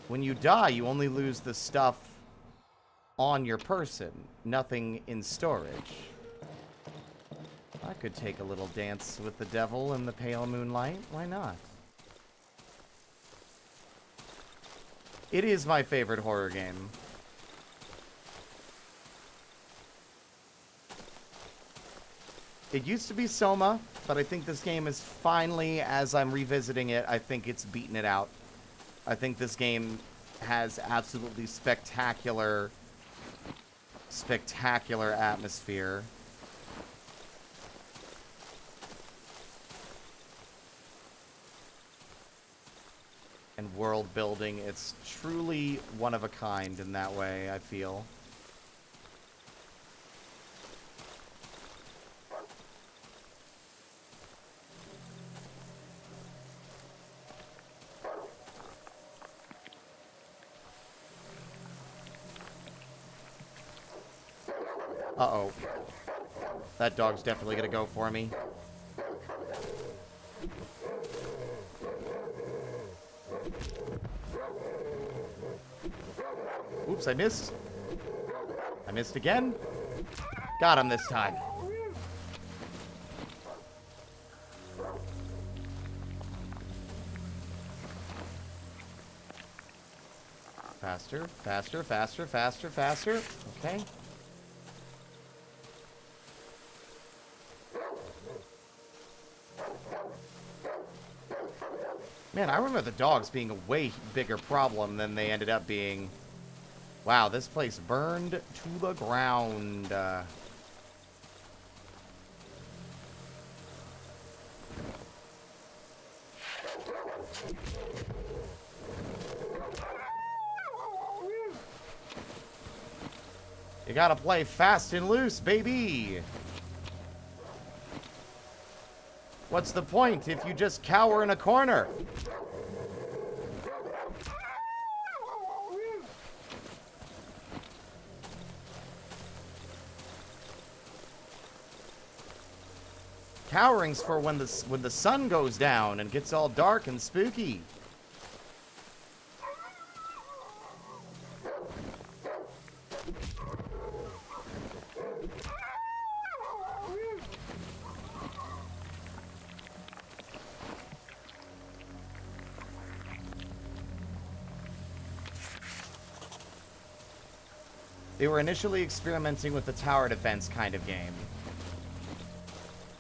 When you die, you only lose the stuff on your person, nothing in storage. I could take a little dance with the devil in the pale moonlight. Why not? It is my favorite horror game. It used to be Soma, but I think this game is finally, as I'm revisiting it, I think it's beaten it out. I think this game has absolutely spectacular atmosphere. And world building. It's truly one of a kind in that way, I feel. Uh-oh. That dog's definitely gonna go for me. Oops, I missed. I missed again. Got him this time. Faster, faster, faster, faster, faster. Okay. Man, I remember the dogs being a way bigger problem than they ended up being. Wow, this place burned to the ground. You gotta play fast and loose, baby. What's the point if you just cower in a corner? Cowering's for when the sun goes down and gets all dark and spooky. They were initially experimenting with the tower defense kind of game.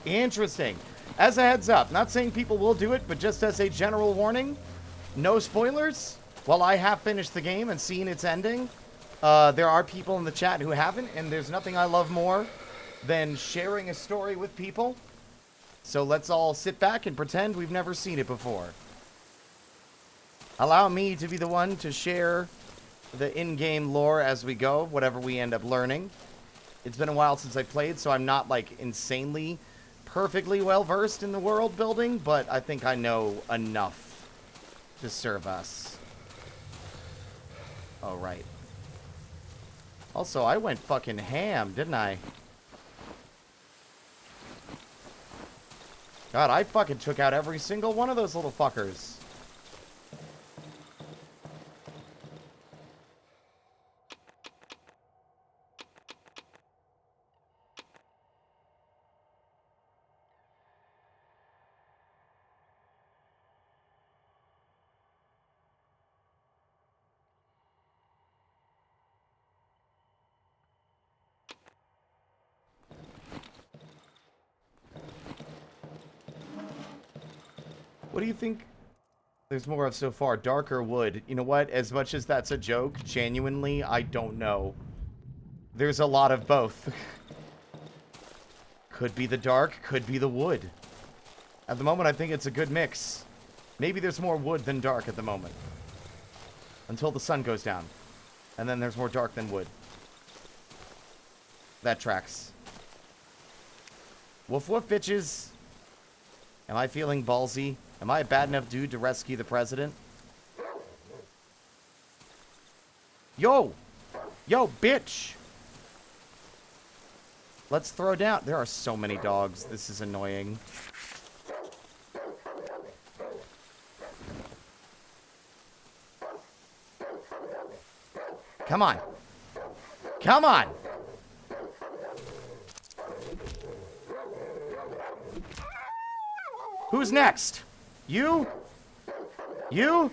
Interesting. As a heads up, not saying people will do it, but just as a general warning, no spoilers. While I have finished the game and seen its ending, there are people in the chat who haven't, and there's nothing I love more than sharing a story with people. So let's all sit back and pretend we've never seen it before. Allow me to be the one to share the in-game lore as we go, whatever we end up learning. It's been a while since I played, so I'm not, like, insanely perfectly well-versed in the world building, but I think I know enough to serve us. Oh, right. Also, I went fucking ham, didn't I? God, I fucking took out every single one of those little fuckers. What do you think there's more of so far? Dark or wood? You know what? As much as that's a joke, genuinely, I don't know. There's a lot of both. Could be the dark, could be the wood. At the moment, I think it's a good mix. Maybe there's more wood than dark at the moment. Until the sun goes down. And then there's more dark than wood. That tracks. Woof woof, bitches. Am I feeling ballsy? Am I a bad enough dude to rescue the president? Yo! Yo, bitch! Let's throw down. There are so many dogs. This is annoying. Come on. Come on! Who's next? You? You?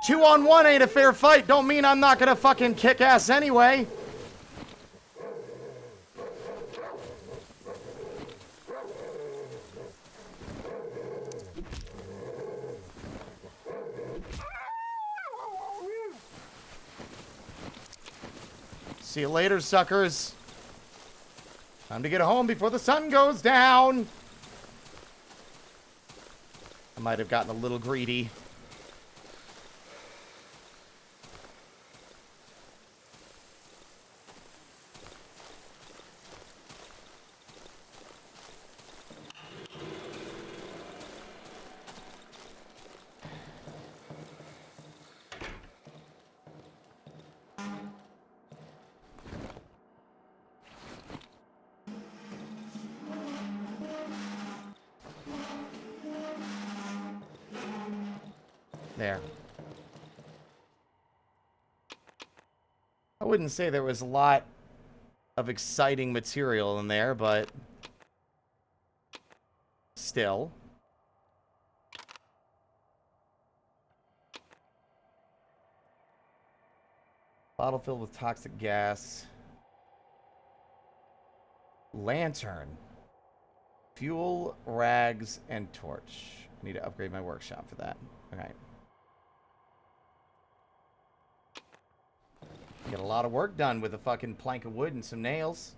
Two on one ain't a fair fight. Don't mean I'm not gonna fucking kick ass anyway. See you later, suckers. Time to get home before the sun goes down. I might have gotten a little greedy. There. I wouldn't say there was a lot of exciting material in there, but still. Bottle filled with toxic gas. Lantern. Fuel, rags, and torch. I need to upgrade my workshop for that. Alright. Get a lot of work done with a fucking plank of wood and some nails.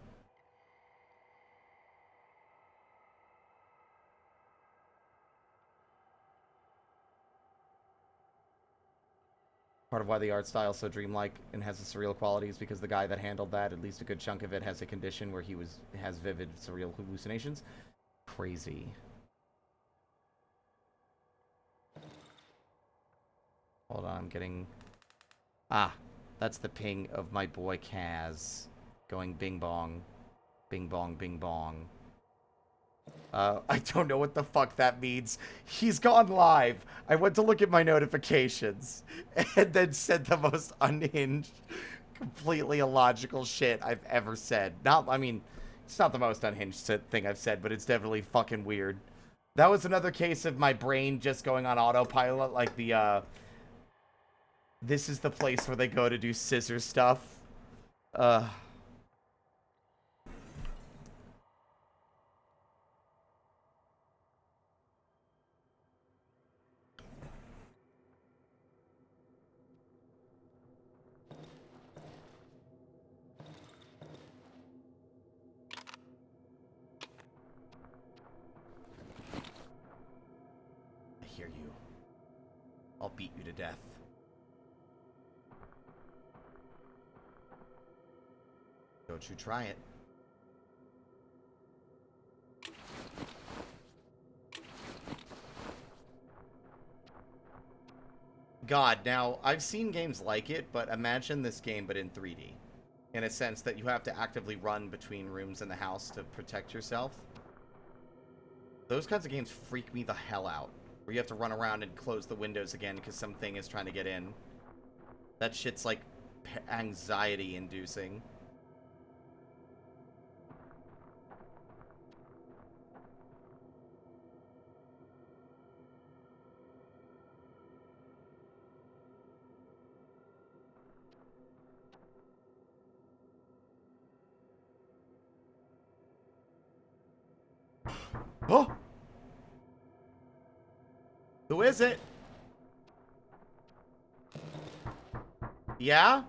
Part of why the art style is so dreamlike and has a surreal quality is because the guy that handled that, at least a good chunk of it, has a condition where he has vivid surreal hallucinations. Crazy. Hold on, I'm getting... Ah, that's the ping of my boy Kaz going bing bong. Bing bong, bing bong. I don't know what the fuck that means. He's gone live. I went to look at my notifications and then said the most unhinged, completely illogical shit I've ever said. I mean, it's not the most unhinged thing I've said, but it's definitely fucking weird. That was another case of my brain just going on autopilot, like the, this is the place where they go to do scissor stuff. I'll beat you to death. Don't you try it. God, now, I've seen games like it, but imagine this game but in 3D. In a sense that you have to actively run between rooms in the house to protect yourself. Those kinds of games freak me the hell out. Where you have to run around and close the windows again because something is trying to get in. That shit's like anxiety-inducing. Oh! Who is it? Yeah?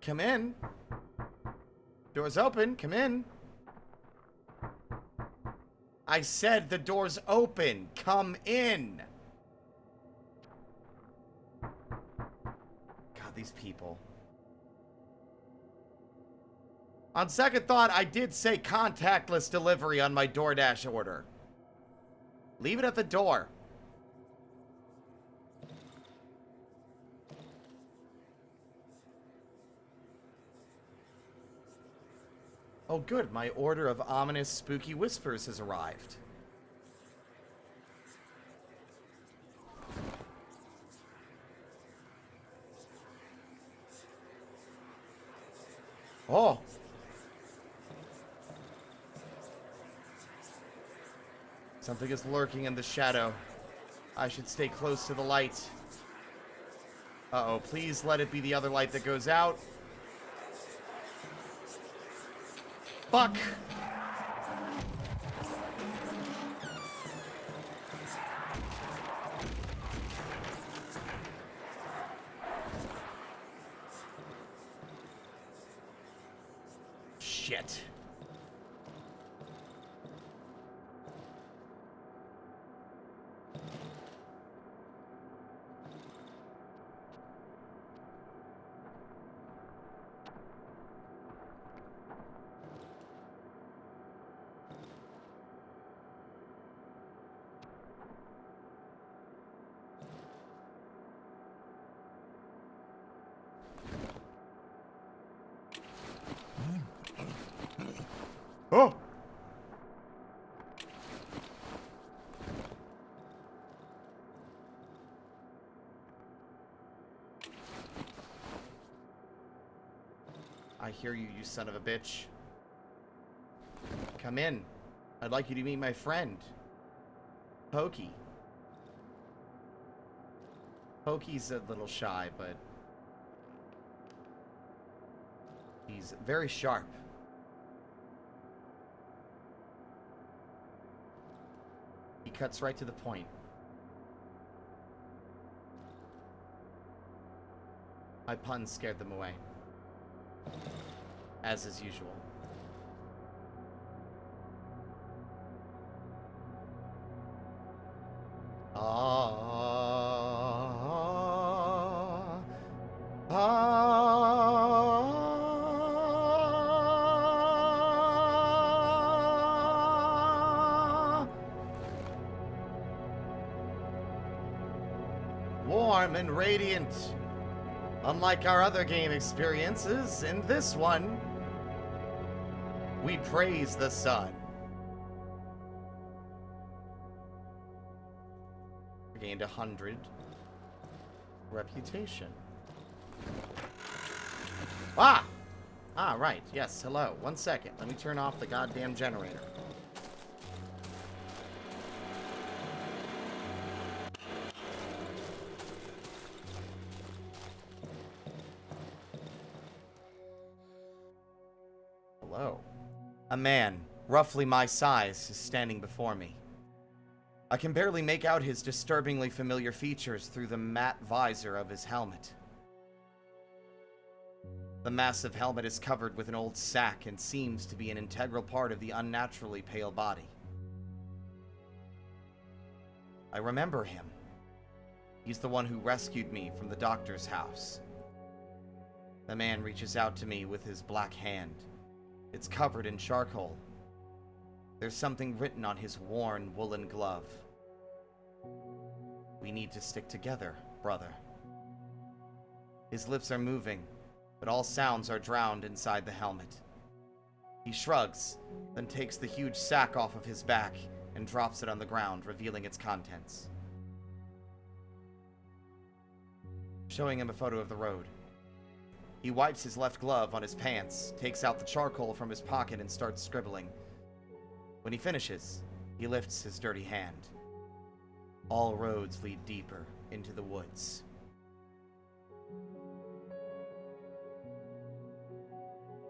Come in. Door's open. Come in. I said the door's open. Come in. God, these people. On second thought, I did say contactless delivery on my DoorDash order. Leave it at the door. Oh good, my order of ominous spooky whispers has arrived. Oh. Something is lurking in the shadow. I should stay close to the light. Uh-oh, please let it be the other light that goes out. Fuck! Shit. Oh! I hear you, you son of a bitch. Come in. I'd like you to meet my friend. Pokey. Pokey's a little shy, but he's very sharp. He cuts right to the point. My puns scared them away. As is usual. Warm and radiant. Unlike our other game experiences, in this one, we praise the sun. Gained 100 reputation. Ah! Ah, right. Yes, hello. 1 second. Let me turn off the goddamn generator. Hello. A man, roughly my size, is standing before me. I can barely make out his disturbingly familiar features through the matte visor of his helmet. The massive helmet is covered with an old sack and seems to be an integral part of the unnaturally pale body. I remember him. He's the one who rescued me from the doctor's house. The man reaches out to me with his black hand. It's covered in charcoal. There's something written on his worn woolen glove. We need to stick together, brother. His lips are moving, but all sounds are drowned inside the helmet. He shrugs, then takes the huge sack off of his back and drops it on the ground, revealing its contents. Showing him a photo of the road. He wipes his left glove on his pants, takes out the charcoal from his pocket and starts scribbling. When he finishes, he lifts his dirty hand. All roads lead deeper into the woods.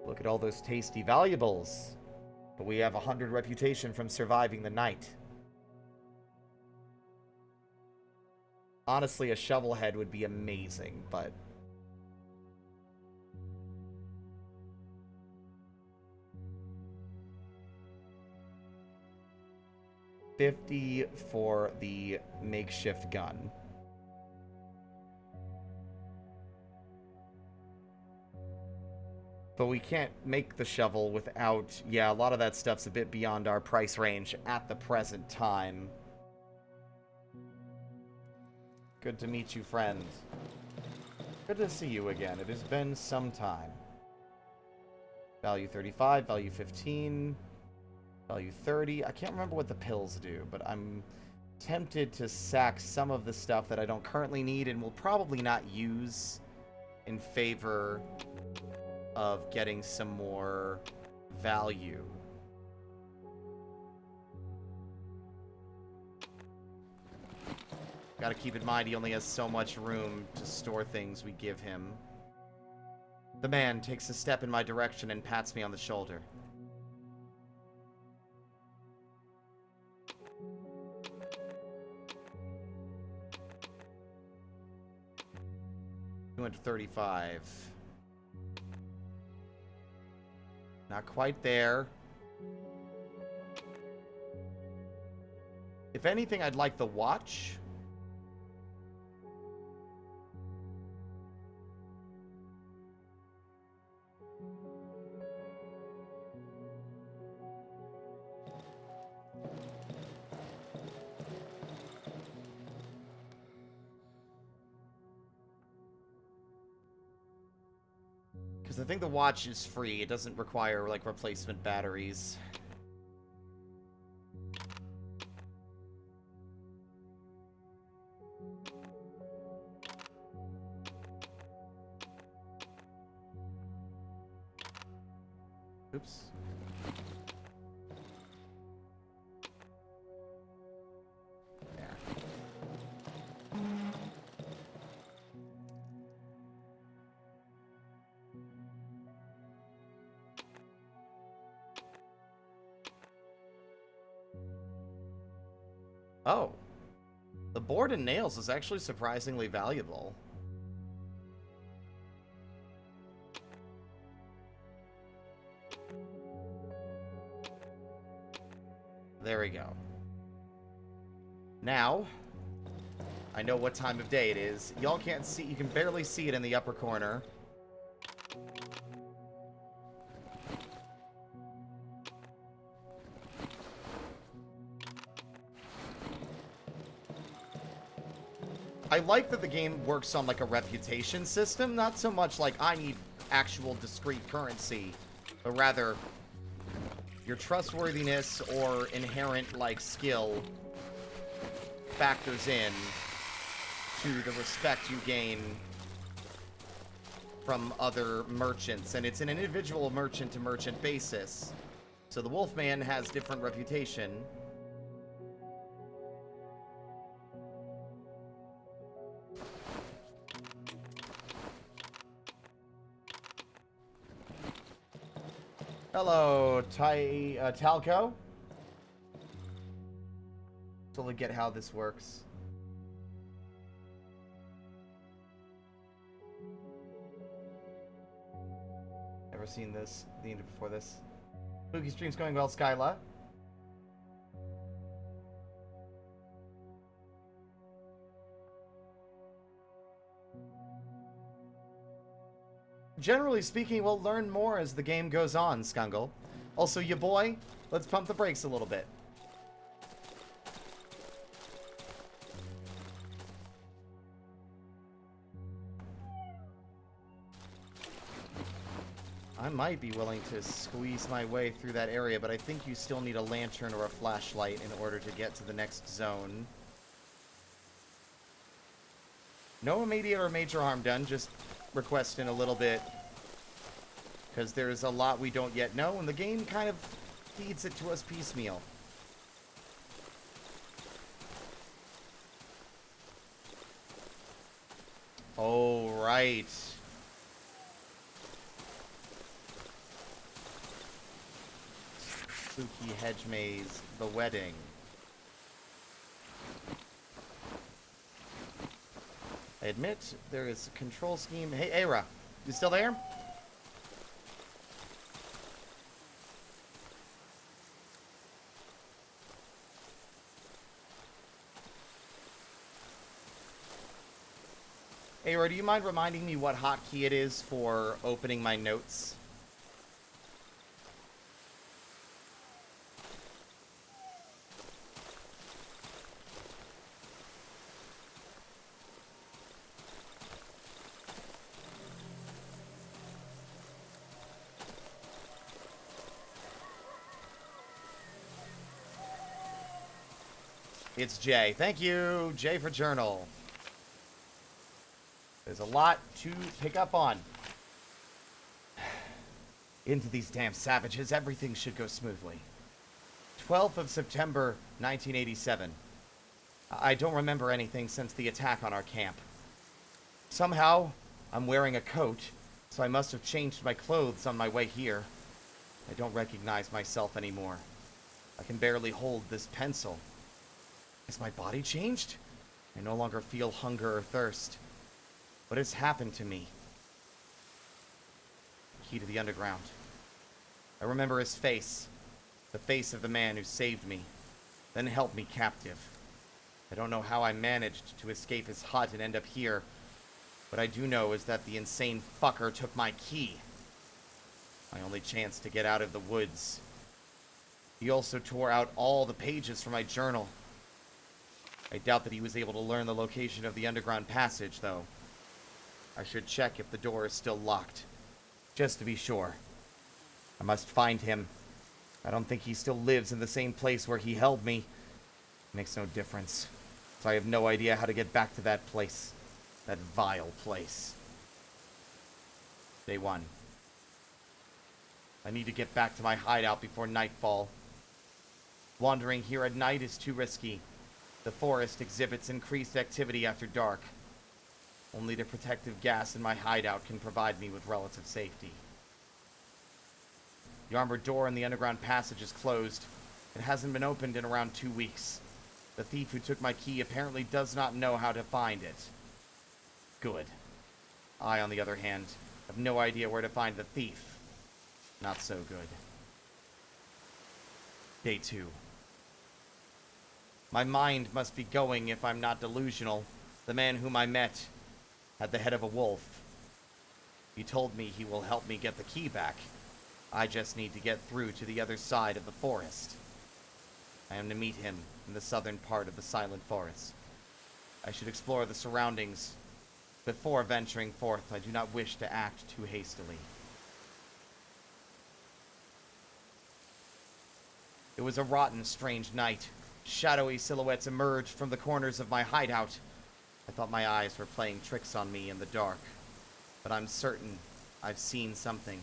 Look at all those tasty valuables. But we have 100 reputation from surviving the night. Honestly, a shovel head would be amazing, but... $50 for the makeshift gun. But we can't make the shovel without... Yeah, a lot of that stuff's a bit beyond our price range at the present time. Good to meet you, friend. Good to see you again. It has been some time. Value 35, value 15, value 30. I can't remember what the pills do, but I'm tempted to sack some of the stuff that I don't currently need and will probably not use in favor of getting some more value. Gotta keep in mind he only has so much room to store things we give him. The man takes a step in my direction and pats me on the shoulder. $235. Not quite there. If anything, I'd like the watch. Because I think the watch is free. It doesn't require, like, replacement batteries. Oops. Oh. The board and nails is actually surprisingly valuable. There we go. Now, I know what time of day it is. Y'all can't see, you can barely see it in the upper corner. I like that the game works on, like, a reputation system, not so much like I need actual discrete currency, but rather your trustworthiness or inherent, like, skill factors in to the respect you gain from other merchants, and it's an individual merchant-to-merchant basis. So the Wolfman has different reputation. Hello, Talco. Totally get how this works. Never seen this, before this. Spooky stream's going well, Skyla. Generally speaking, we'll learn more as the game goes on, Skungle. Also, ya boy, let's pump the brakes a little bit. I might be willing to squeeze my way through that area, but I think you still need a lantern or a flashlight in order to get to the next zone. No immediate or major harm done, just requesting a little bit. Because there's a lot we don't yet know, and the game kind of feeds it to us piecemeal. Oh, right. Spooky hedge maze, the wedding. I admit there is a control scheme. Hey, Aira, you still there? Aira, do you mind reminding me what hotkey it is for opening my notes? It's J. Thank you, J for journal. There's a lot to pick up on. Into these damn savages, everything should go smoothly. 12th of September, 1987. I don't remember anything since the attack on our camp. Somehow, I'm wearing a coat, so I must have changed my clothes on my way here. I don't recognize myself anymore. I can barely hold this pencil. Has my body changed? I no longer feel hunger or thirst. What has happened to me? Key to the underground. I remember his face. The face of the man who saved me, then held me captive. I don't know how I managed to escape his hut and end up here. What I do know is that the insane fucker took my key. My only chance to get out of the woods. He also tore out all the pages from my journal. I doubt that he was able to learn the location of the underground passage, though. I should check if the door is still locked, just to be sure. I must find him. I don't think he still lives in the same place where he held me. Makes no difference, so I have no idea how to get back to that place. That vile place. Day 1. I need to get back to my hideout before nightfall. Wandering here at night is too risky. The forest exhibits increased activity after dark. Only the protective gas in my hideout can provide me with relative safety. The armored door in the underground passage is closed. It hasn't been opened in around 2 weeks. The thief who took my key apparently does not know how to find it. Good. I, on the other hand, have no idea where to find the thief. Not so good. Day 2. My mind must be going if I'm not delusional. The man whom I met had the head of a wolf. He told me he will help me get the key back. I just need to get through to the other side of the forest. I am to meet him in the southern part of the silent forest. I should explore the surroundings. Before venturing forth, I do not wish to act too hastily. It was a rotten, strange night. Shadowy silhouettes emerged from the corners of my hideout. I thought my eyes were playing tricks on me in the dark, but I'm certain I've seen something.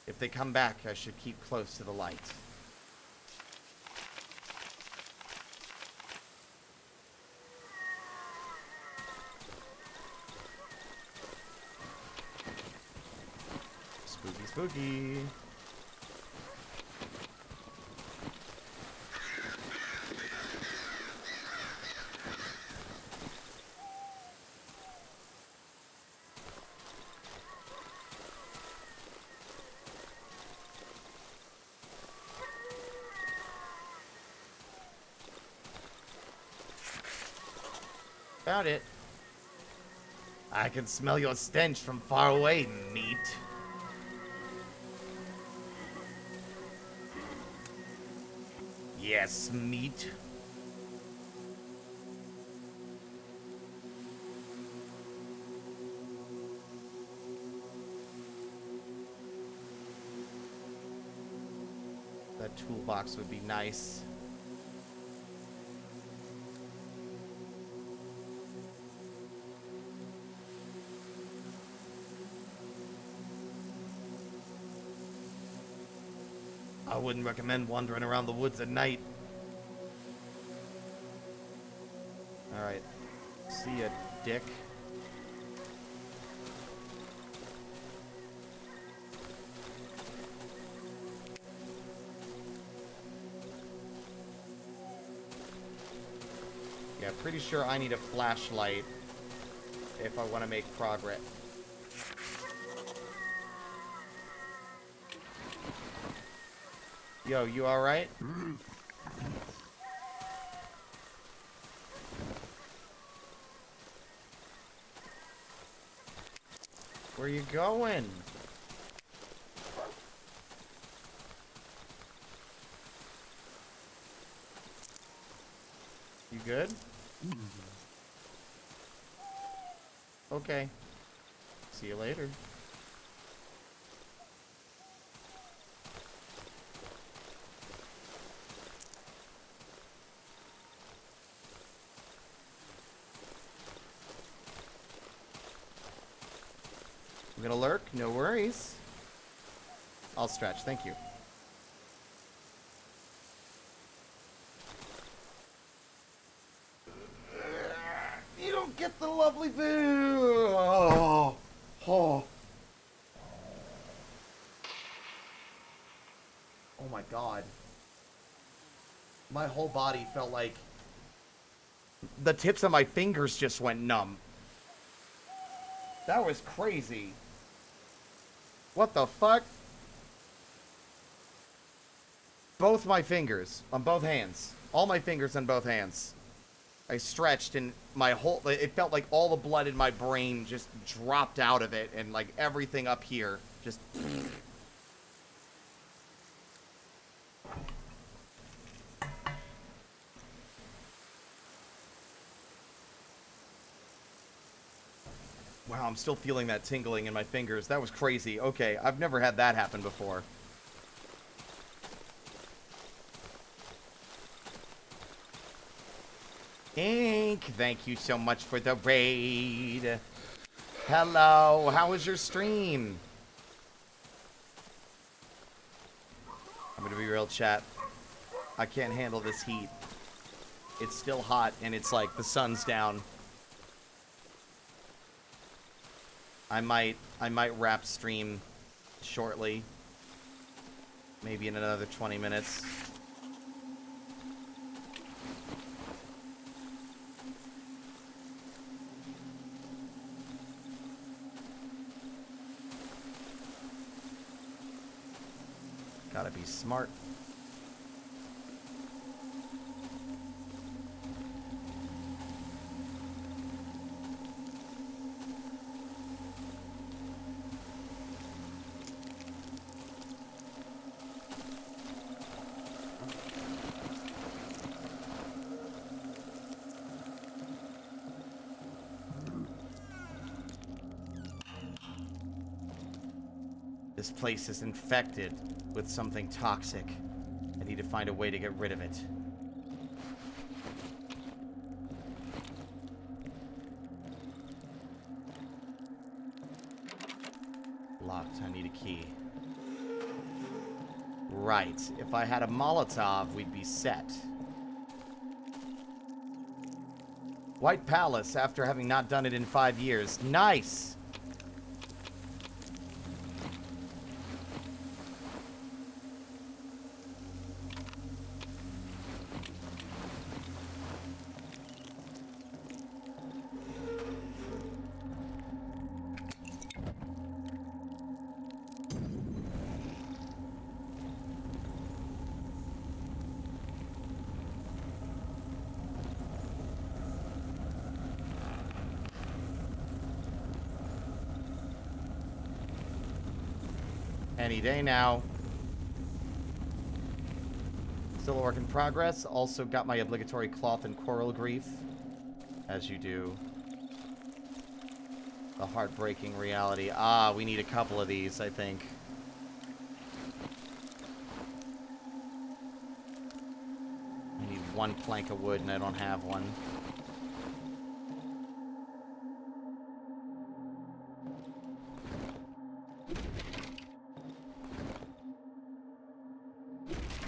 If they come back, I should keep close to the light. Spooky, spooky. Found it. I can smell your stench from far away, meat. Yes, meat. That toolbox would be nice. I wouldn't recommend wandering around the woods at night. Alright. See ya, dick. Yeah, pretty sure I need a flashlight if I want to make progress. Yo, you alright? Where you going? You good? Okay. See you later. I'm gonna lurk, no worries. I'll stretch, thank you. You don't get the lovely view. Oh. Oh. Oh my god. My whole body felt like the tips of my fingers just went numb. That was crazy. What the fuck? Both my fingers on both hands. All my fingers on both hands. I stretched and my whole... It felt like all the blood in my brain just dropped out of it. And like everything up here just... Wow, I'm still feeling that tingling in my fingers. That was crazy. Okay, I've never had that happen before. Ink, thank you so much for the raid. Hello, how was your stream? I'm gonna be real, chat. I can't handle this heat. It's still hot, and it's like the sun's down. I might wrap stream shortly. Maybe in another 20 minutes. Gotta be smart. This place is infected with something toxic. I need to find a way to get rid of it. Locked. I need a key. Right. If I had a Molotov, we'd be set. White Palace, after having not done it in 5 years. Nice! Any day now. Still a work in progress. Also got my obligatory cloth and coral grief. As you do. The heartbreaking reality. Ah, we need a couple of these, I think. I need one plank of wood and I don't have one.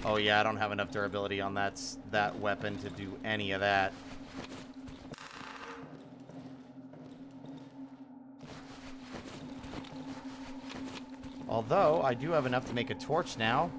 Oh yeah, I don't have enough durability on that weapon to do any of that. Although, I do have enough to make a torch now.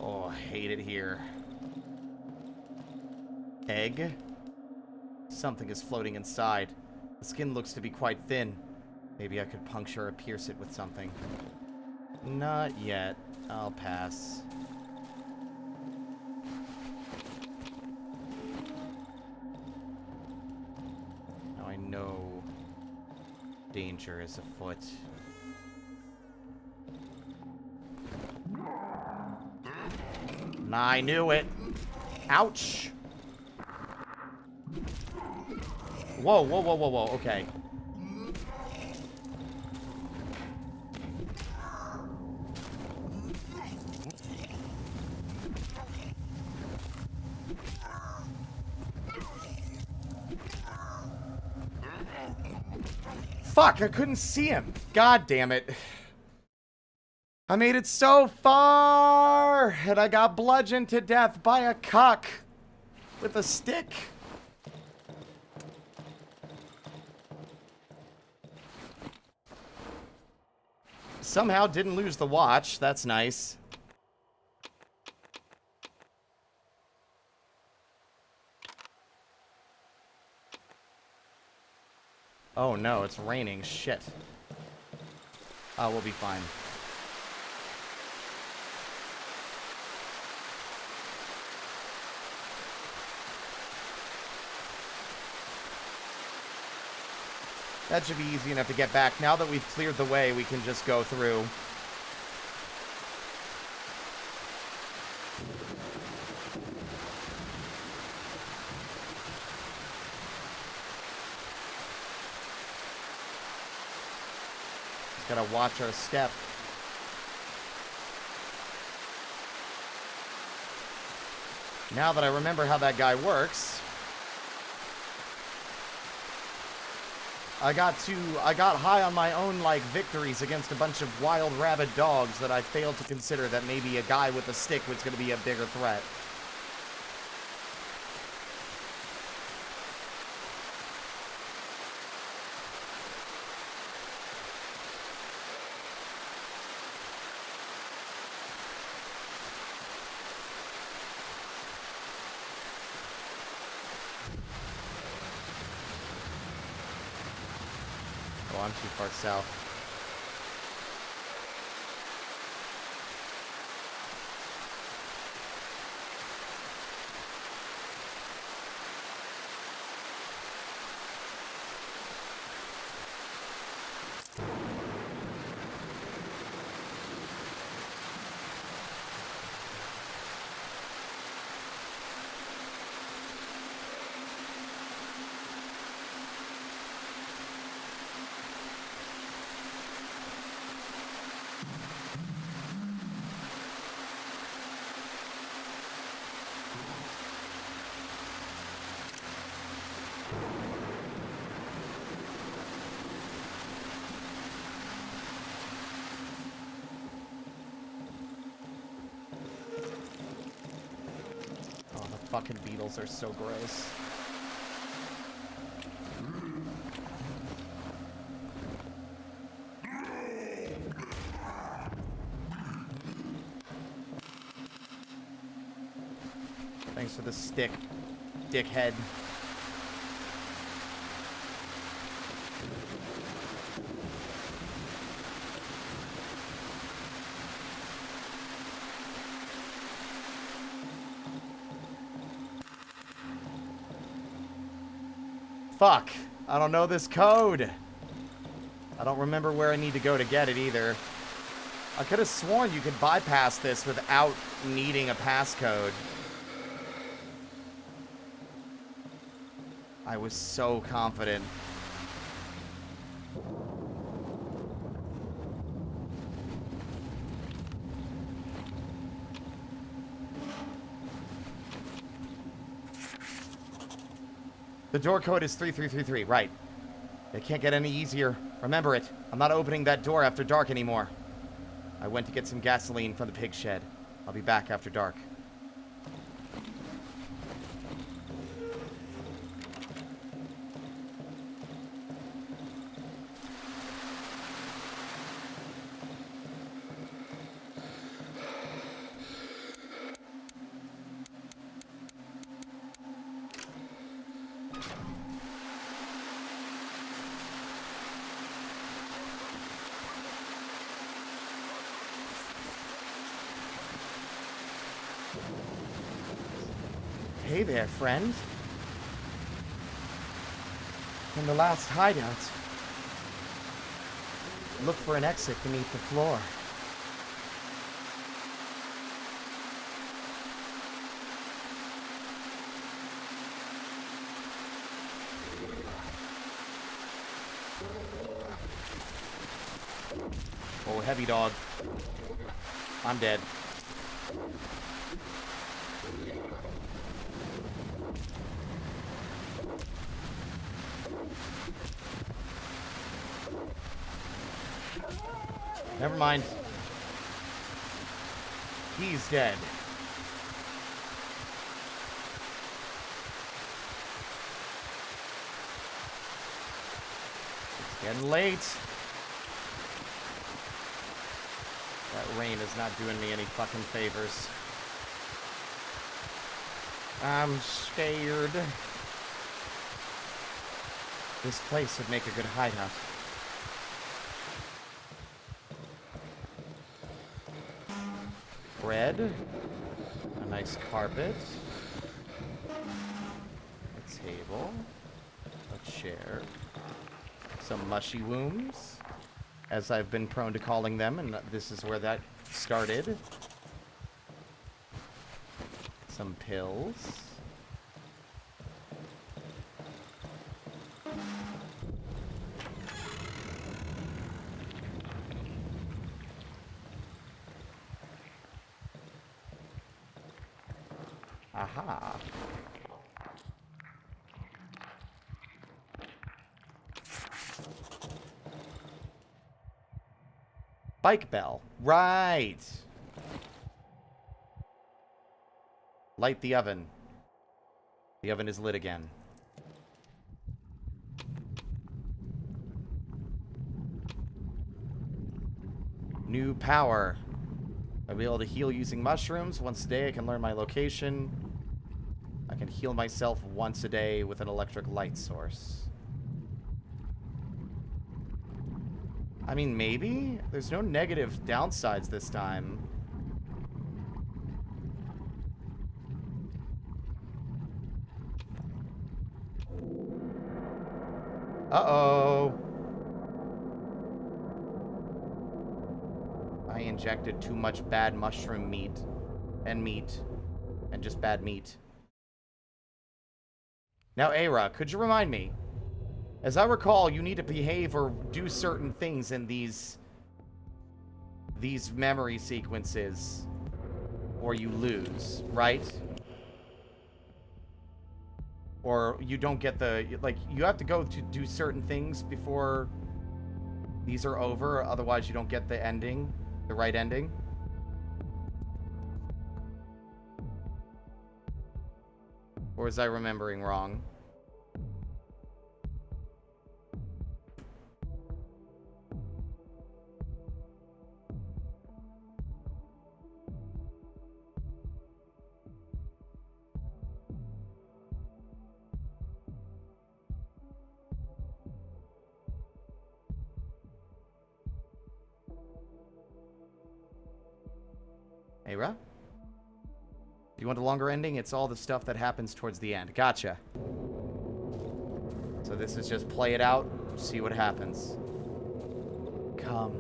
Oh, I hate it here. Egg? Something is floating inside. The skin looks to be quite thin. Maybe I could puncture or pierce it with something. Not yet. I'll pass. Now I know danger is afoot. I knew it. Ouch. Whoa, whoa, whoa, whoa, whoa. Okay. Fuck, I couldn't see him. God damn it. I made it so far, and I got bludgeoned to death by a cuck with a stick. Somehow didn't lose the watch. That's nice. Oh no, it's raining. Shit. Oh, we'll be fine. That should be easy enough to get back. Now that we've cleared the way, we can just go through. Just gotta watch our step. Now that I remember how that guy works, I got high on my own, like, victories against a bunch of wild rabid dogs that I failed to consider that maybe a guy with a stick was going to be a bigger threat. Oh, I'm too far south. Fucking beetles are so gross. Thanks for the stick, dickhead. Fuck. I don't know this code. I don't remember where I need to go to get it either. I could have sworn you could bypass this without needing a passcode. I was so confident. The door code is 3333, right. It can't get any easier. Remember it. I'm not opening that door after dark anymore. I went to get some gasoline from the pig shed. I'll be back after dark. Hey there, friend. In the last hideout, look for an exit beneath the floor. Oh, heavy dog. I'm dead. Never mind. He's dead. It's getting late. That rain is not doing me any fucking favors. I'm scared. This place would make a good hideout. Bread, a nice carpet, a table, a chair, some mushy wombs, as I've been prone to calling them, and this is where that started. Some pills. Aha. Bike bell. Right. Light the oven. The oven is lit again. New power. I'll be able to heal using mushrooms. Once a day I can learn my location. I can heal myself once a day with an electric light source. I mean, maybe? There's no negative downsides this time. Uh-oh. I injected too much bad mushroom meat. And just bad meat. Now, Aira, could you remind me? As I recall, you need to behave or do certain things in these memory sequences, or you lose, right? Or you don't get the, like, you have to go to do certain things before these are over, otherwise you don't get the ending, the right ending. Or was I remembering wrong? Aira? Do you want a longer ending? It's all the stuff that happens towards the end. Gotcha. So So this is just play it out, see what happens. Come.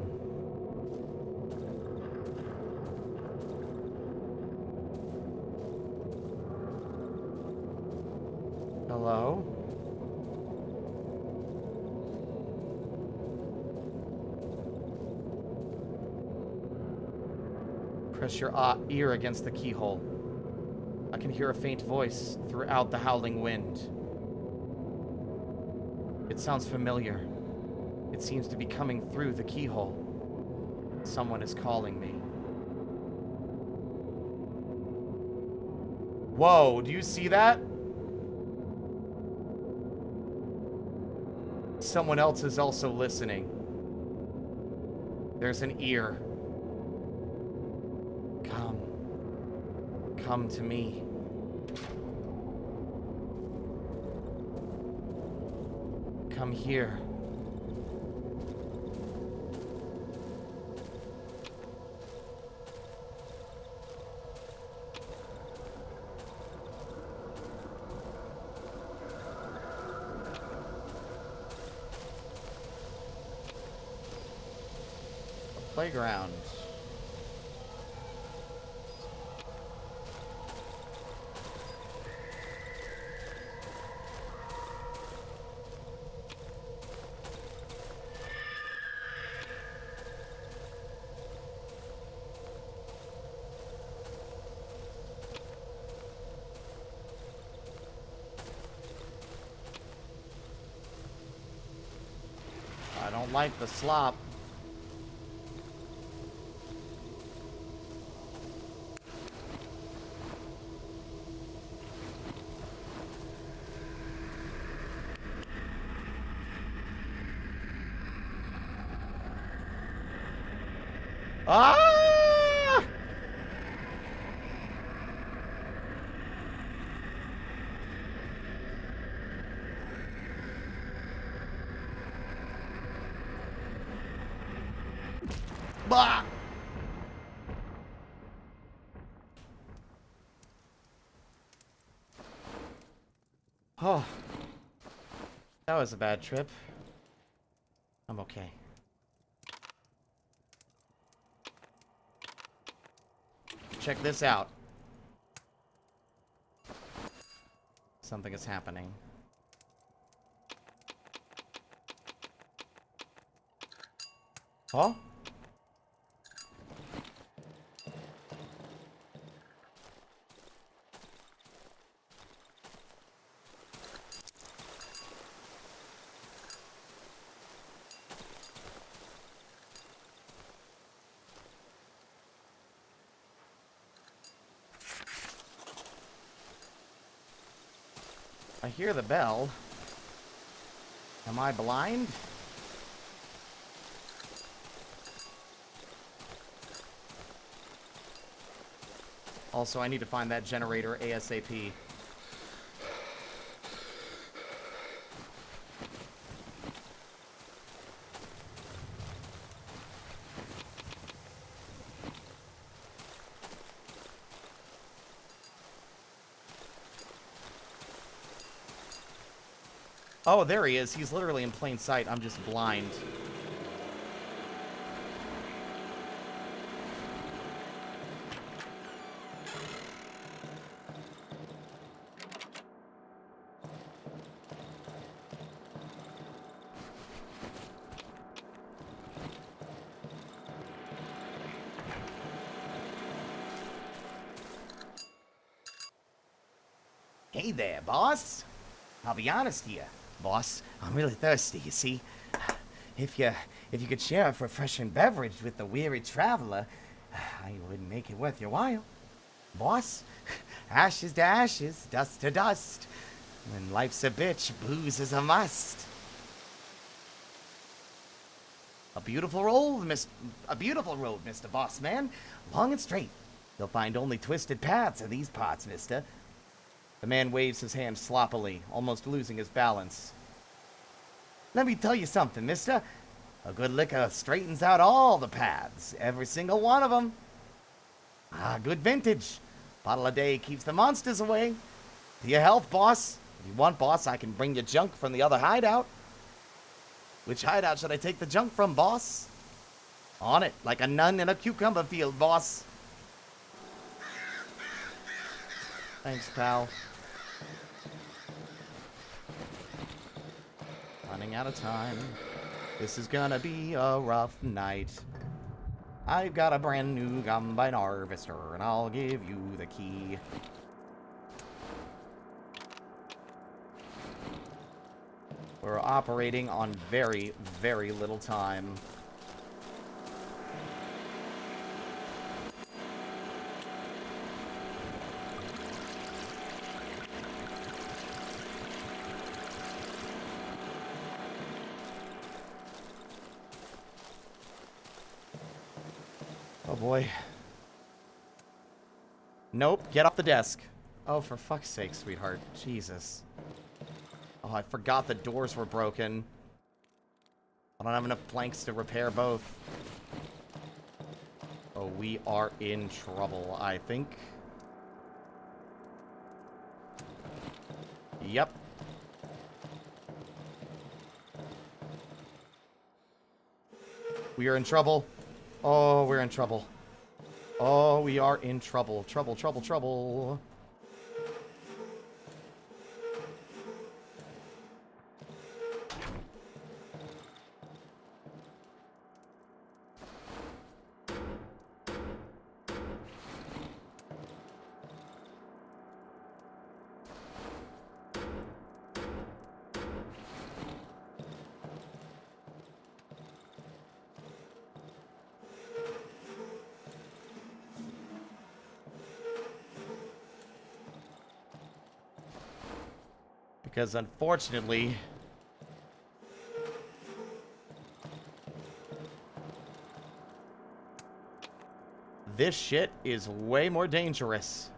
Hello? Press your ear against the keyhole. I can hear a faint voice throughout the howling wind. It sounds familiar. It seems to be coming through the keyhole. Someone is calling me. Whoa, do you see that? Someone else is also listening. There's an ear. Come. Come to me. Come here. Playground. I don't like the slop. Ah! Bah! Oh. That was a bad trip. I'm okay. Check this out. Something is happening. Huh? I hear the bell. Am I blind? Also, I need to find that generator ASAP. Oh, there he is. He's literally in plain sight. I'm just blind. Hey there, boss. I'll be honest here, boss. I'm really thirsty, you see. If you could share a refreshing beverage with the weary traveler, I would make it worth your while. Boss, ashes to ashes, dust to dust. When life's a bitch, booze is a must. A beautiful road, Mr. Boss Man. Long and straight. You'll find only twisted paths in these parts, mister. The man waves his hand sloppily, almost losing his balance. Let me tell you something, mister. A good liquor straightens out all the paths, every single one of them. Ah, good vintage. Bottle a day keeps the monsters away. To your health, boss. If you want, boss, I can bring you junk from the other hideout. Which hideout should I take the junk from, boss? On it, like a nun in a cucumber field, boss. Thanks, pal. Running out of time. This is gonna be a rough night. I've got a brand new combine harvester, and I'll give you the key. We're operating on very, very little time. Oh boy. Nope, get off the desk. Oh, for fuck's sake, sweetheart. Jesus. Oh, I forgot the doors were broken. I don't have enough planks to repair both. Oh, we are in trouble, I think. Yep. We are in trouble. Oh, we're in trouble. Oh, we are in trouble. Trouble, trouble, trouble. Because unfortunately, this shit is way more dangerous.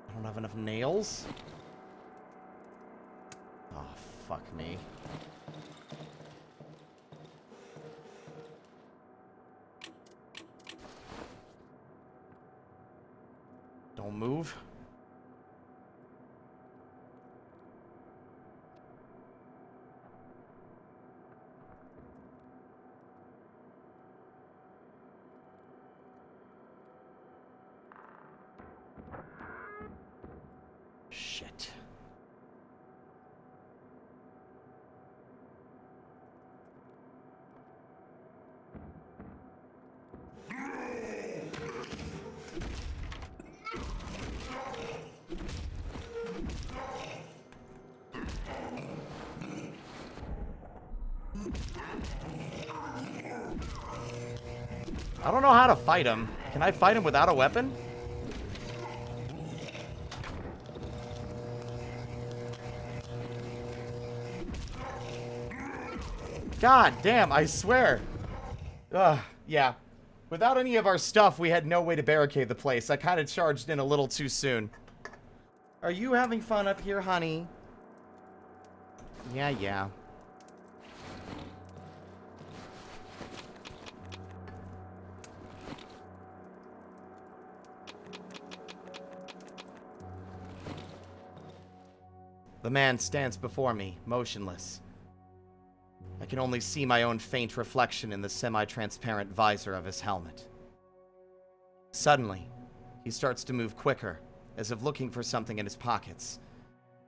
I don't have enough nails. Oh, fuck me. Don't move. Shit. I don't know how to fight him. Can I fight him without a weapon? God damn, I swear. Yeah. Without any of our stuff, we had no way to barricade the place. I kind of charged in a little too soon. Are you having fun up here, honey? Yeah, yeah. The man stands before me, motionless. I can only see my own faint reflection in the semi-transparent visor of his helmet. Suddenly, he starts to move quicker, as if looking for something in his pockets.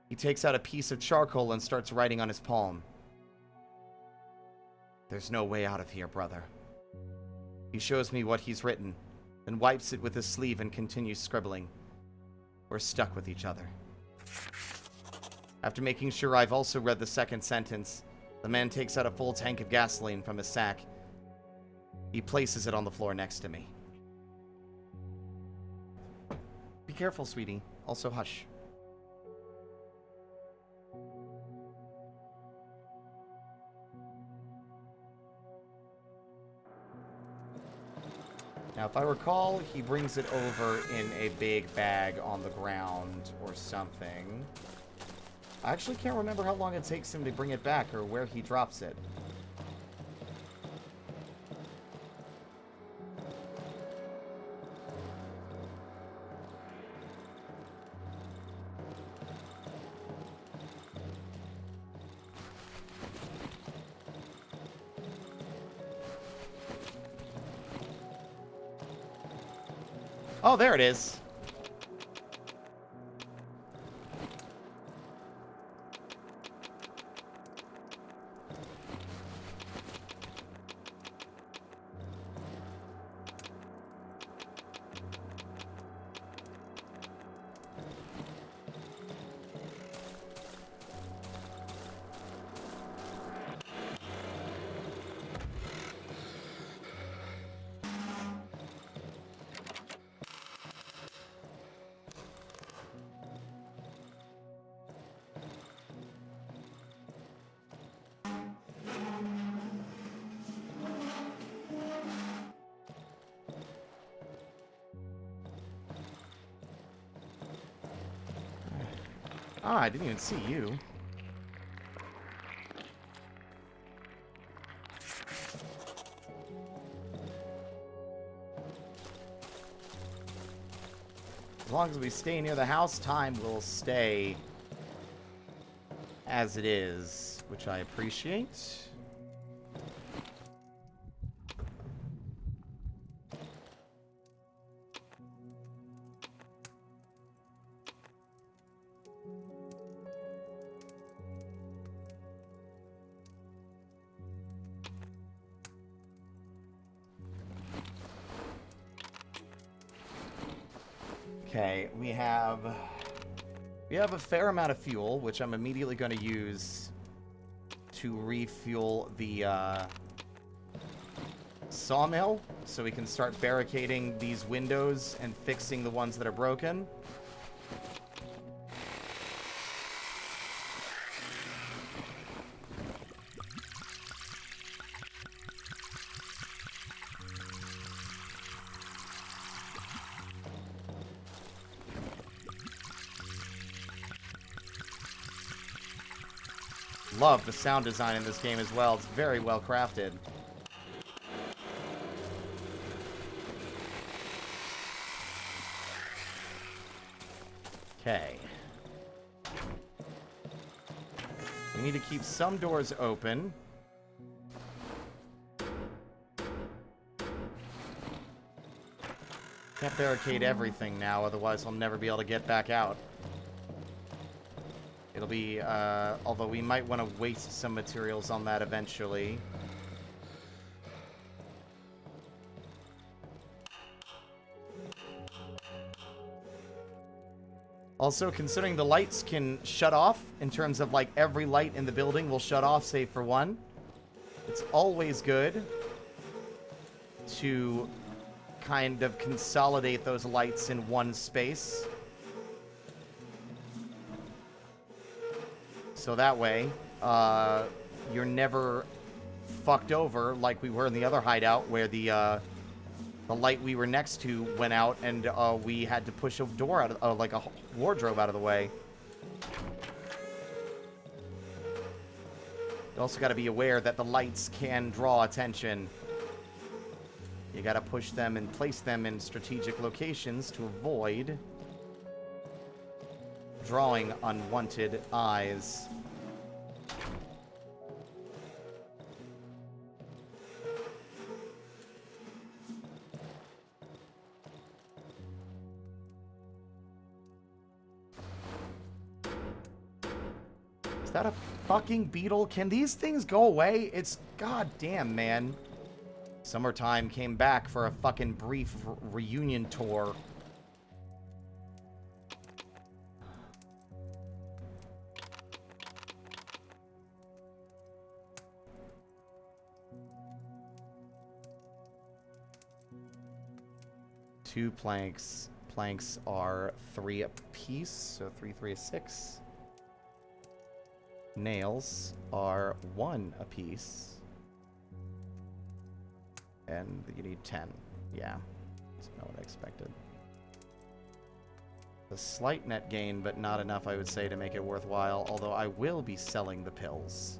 He takes out a piece of charcoal and starts writing on his palm. There's no way out of here, brother. He shows me what he's written, then wipes it with his sleeve and continues scribbling. We're stuck with each other. After making sure I've also read the second sentence, the man takes out a full tank of gasoline from his sack. He places it on the floor next to me. Be careful, sweetie. Also, hush. Now, if I recall, he brings it over in a big bag on the ground or something. I actually can't remember how long it takes him to bring it back or where he drops it. Oh, there it is. Ah, I didn't even see you. As long as we stay near the house, time will stay as it is, which I appreciate. Okay, we have a fair amount of fuel, which I'm immediately going to use to refuel the sawmill, so we can start barricading these windows and fixing the ones that are broken. Love the sound design in this game as well. It's very well crafted. Okay. We need to keep some doors open. Can't barricade everything now, otherwise I'll never be able to get back out. It'll be, although we might want to waste some materials on that eventually. Also, considering the lights can shut off, in terms of, like, every light in the building will shut off, save for one, it's always good to kind of consolidate those lights in one space. So that way, you're never fucked over like we were in the other hideout, where the light we were next to went out and we had to push a door out of, like a wardrobe out of the way. You also got to be aware that the lights can draw attention. You got to push them and place them in strategic locations to avoid drawing unwanted eyes. Is that a fucking beetle? Can these things go away? It's goddamn, man. Summertime came back for a fucking brief reunion tour. Two planks. Planks are 3 apiece, so 3, 3 is 6. Nails are 1 apiece. And you need 10. Yeah. That's not what I expected. A slight net gain, but not enough, I would say, to make it worthwhile. Although I will be selling the pills.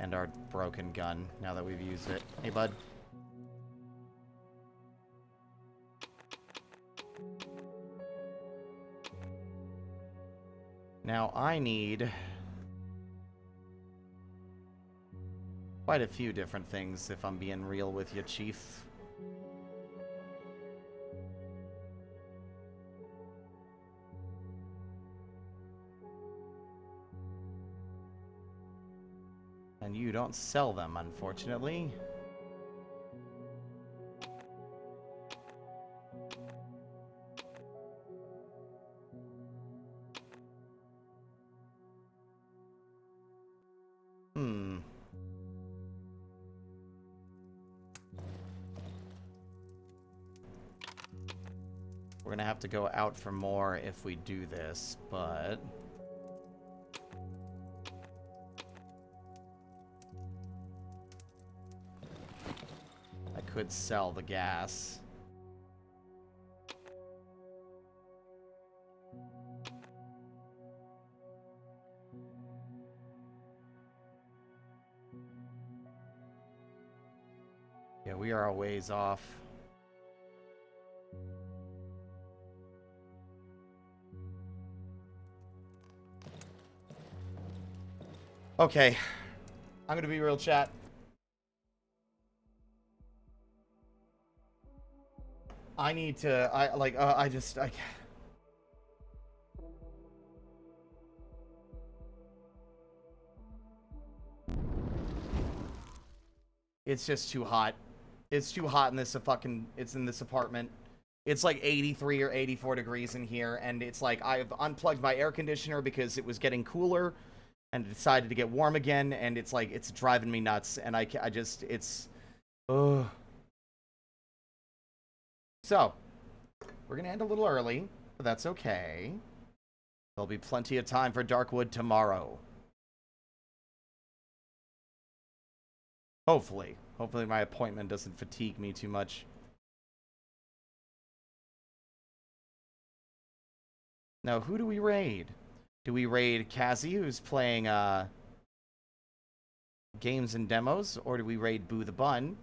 And our broken gun, now that we've used it. Hey, bud. Now I need quite a few different things, if I'm being real with you, Chief. And you don't sell them, unfortunately. We're gonna have to go out for more if we do this, but... I could sell the gas. Yeah, we are a ways off. Okay. I'm gonna be real, chat. I need to, It's just too hot. It's too hot in this it's in this apartment. It's like 83 or 84 degrees in here, and it's like I've unplugged my air conditioner because it was getting cooler, and it decided to get warm again, and it's like, it's driving me nuts, and ugh. So, we're gonna end a little early, but that's okay. There'll be plenty of time for Darkwood tomorrow. Hopefully. Hopefully my appointment doesn't fatigue me too much. Now, who do we raid? Do we raid Kazzy, who's playing games and demos? Or do we raid Boo the Bun,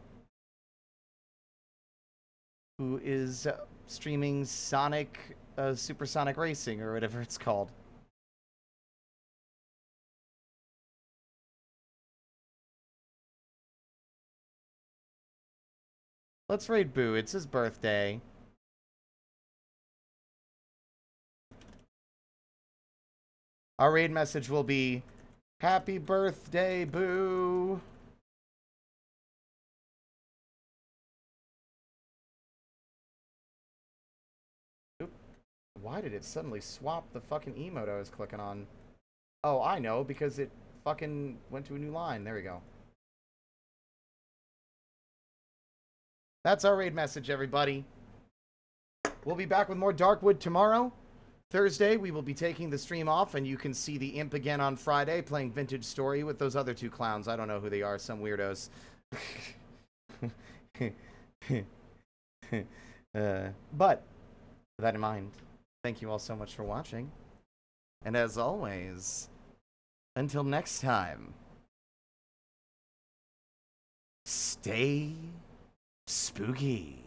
who is streaming Supersonic Racing, or whatever it's called? Let's raid Boo. It's his birthday. Our raid message will be, "Happy birthday, Boo." Oop. Why did it suddenly swap the fucking emote I was clicking on? Oh, I know, because it fucking went to a new line. There we go. That's our raid message, everybody. We'll be back with more Darkwood tomorrow. Thursday, we will be taking the stream off, and you can see the Imp again on Friday, playing Vintage Story with those other two clowns. I don't know who they are, some weirdos. But, with that in mind, thank you all so much for watching. And as always, until next time, stay spooky.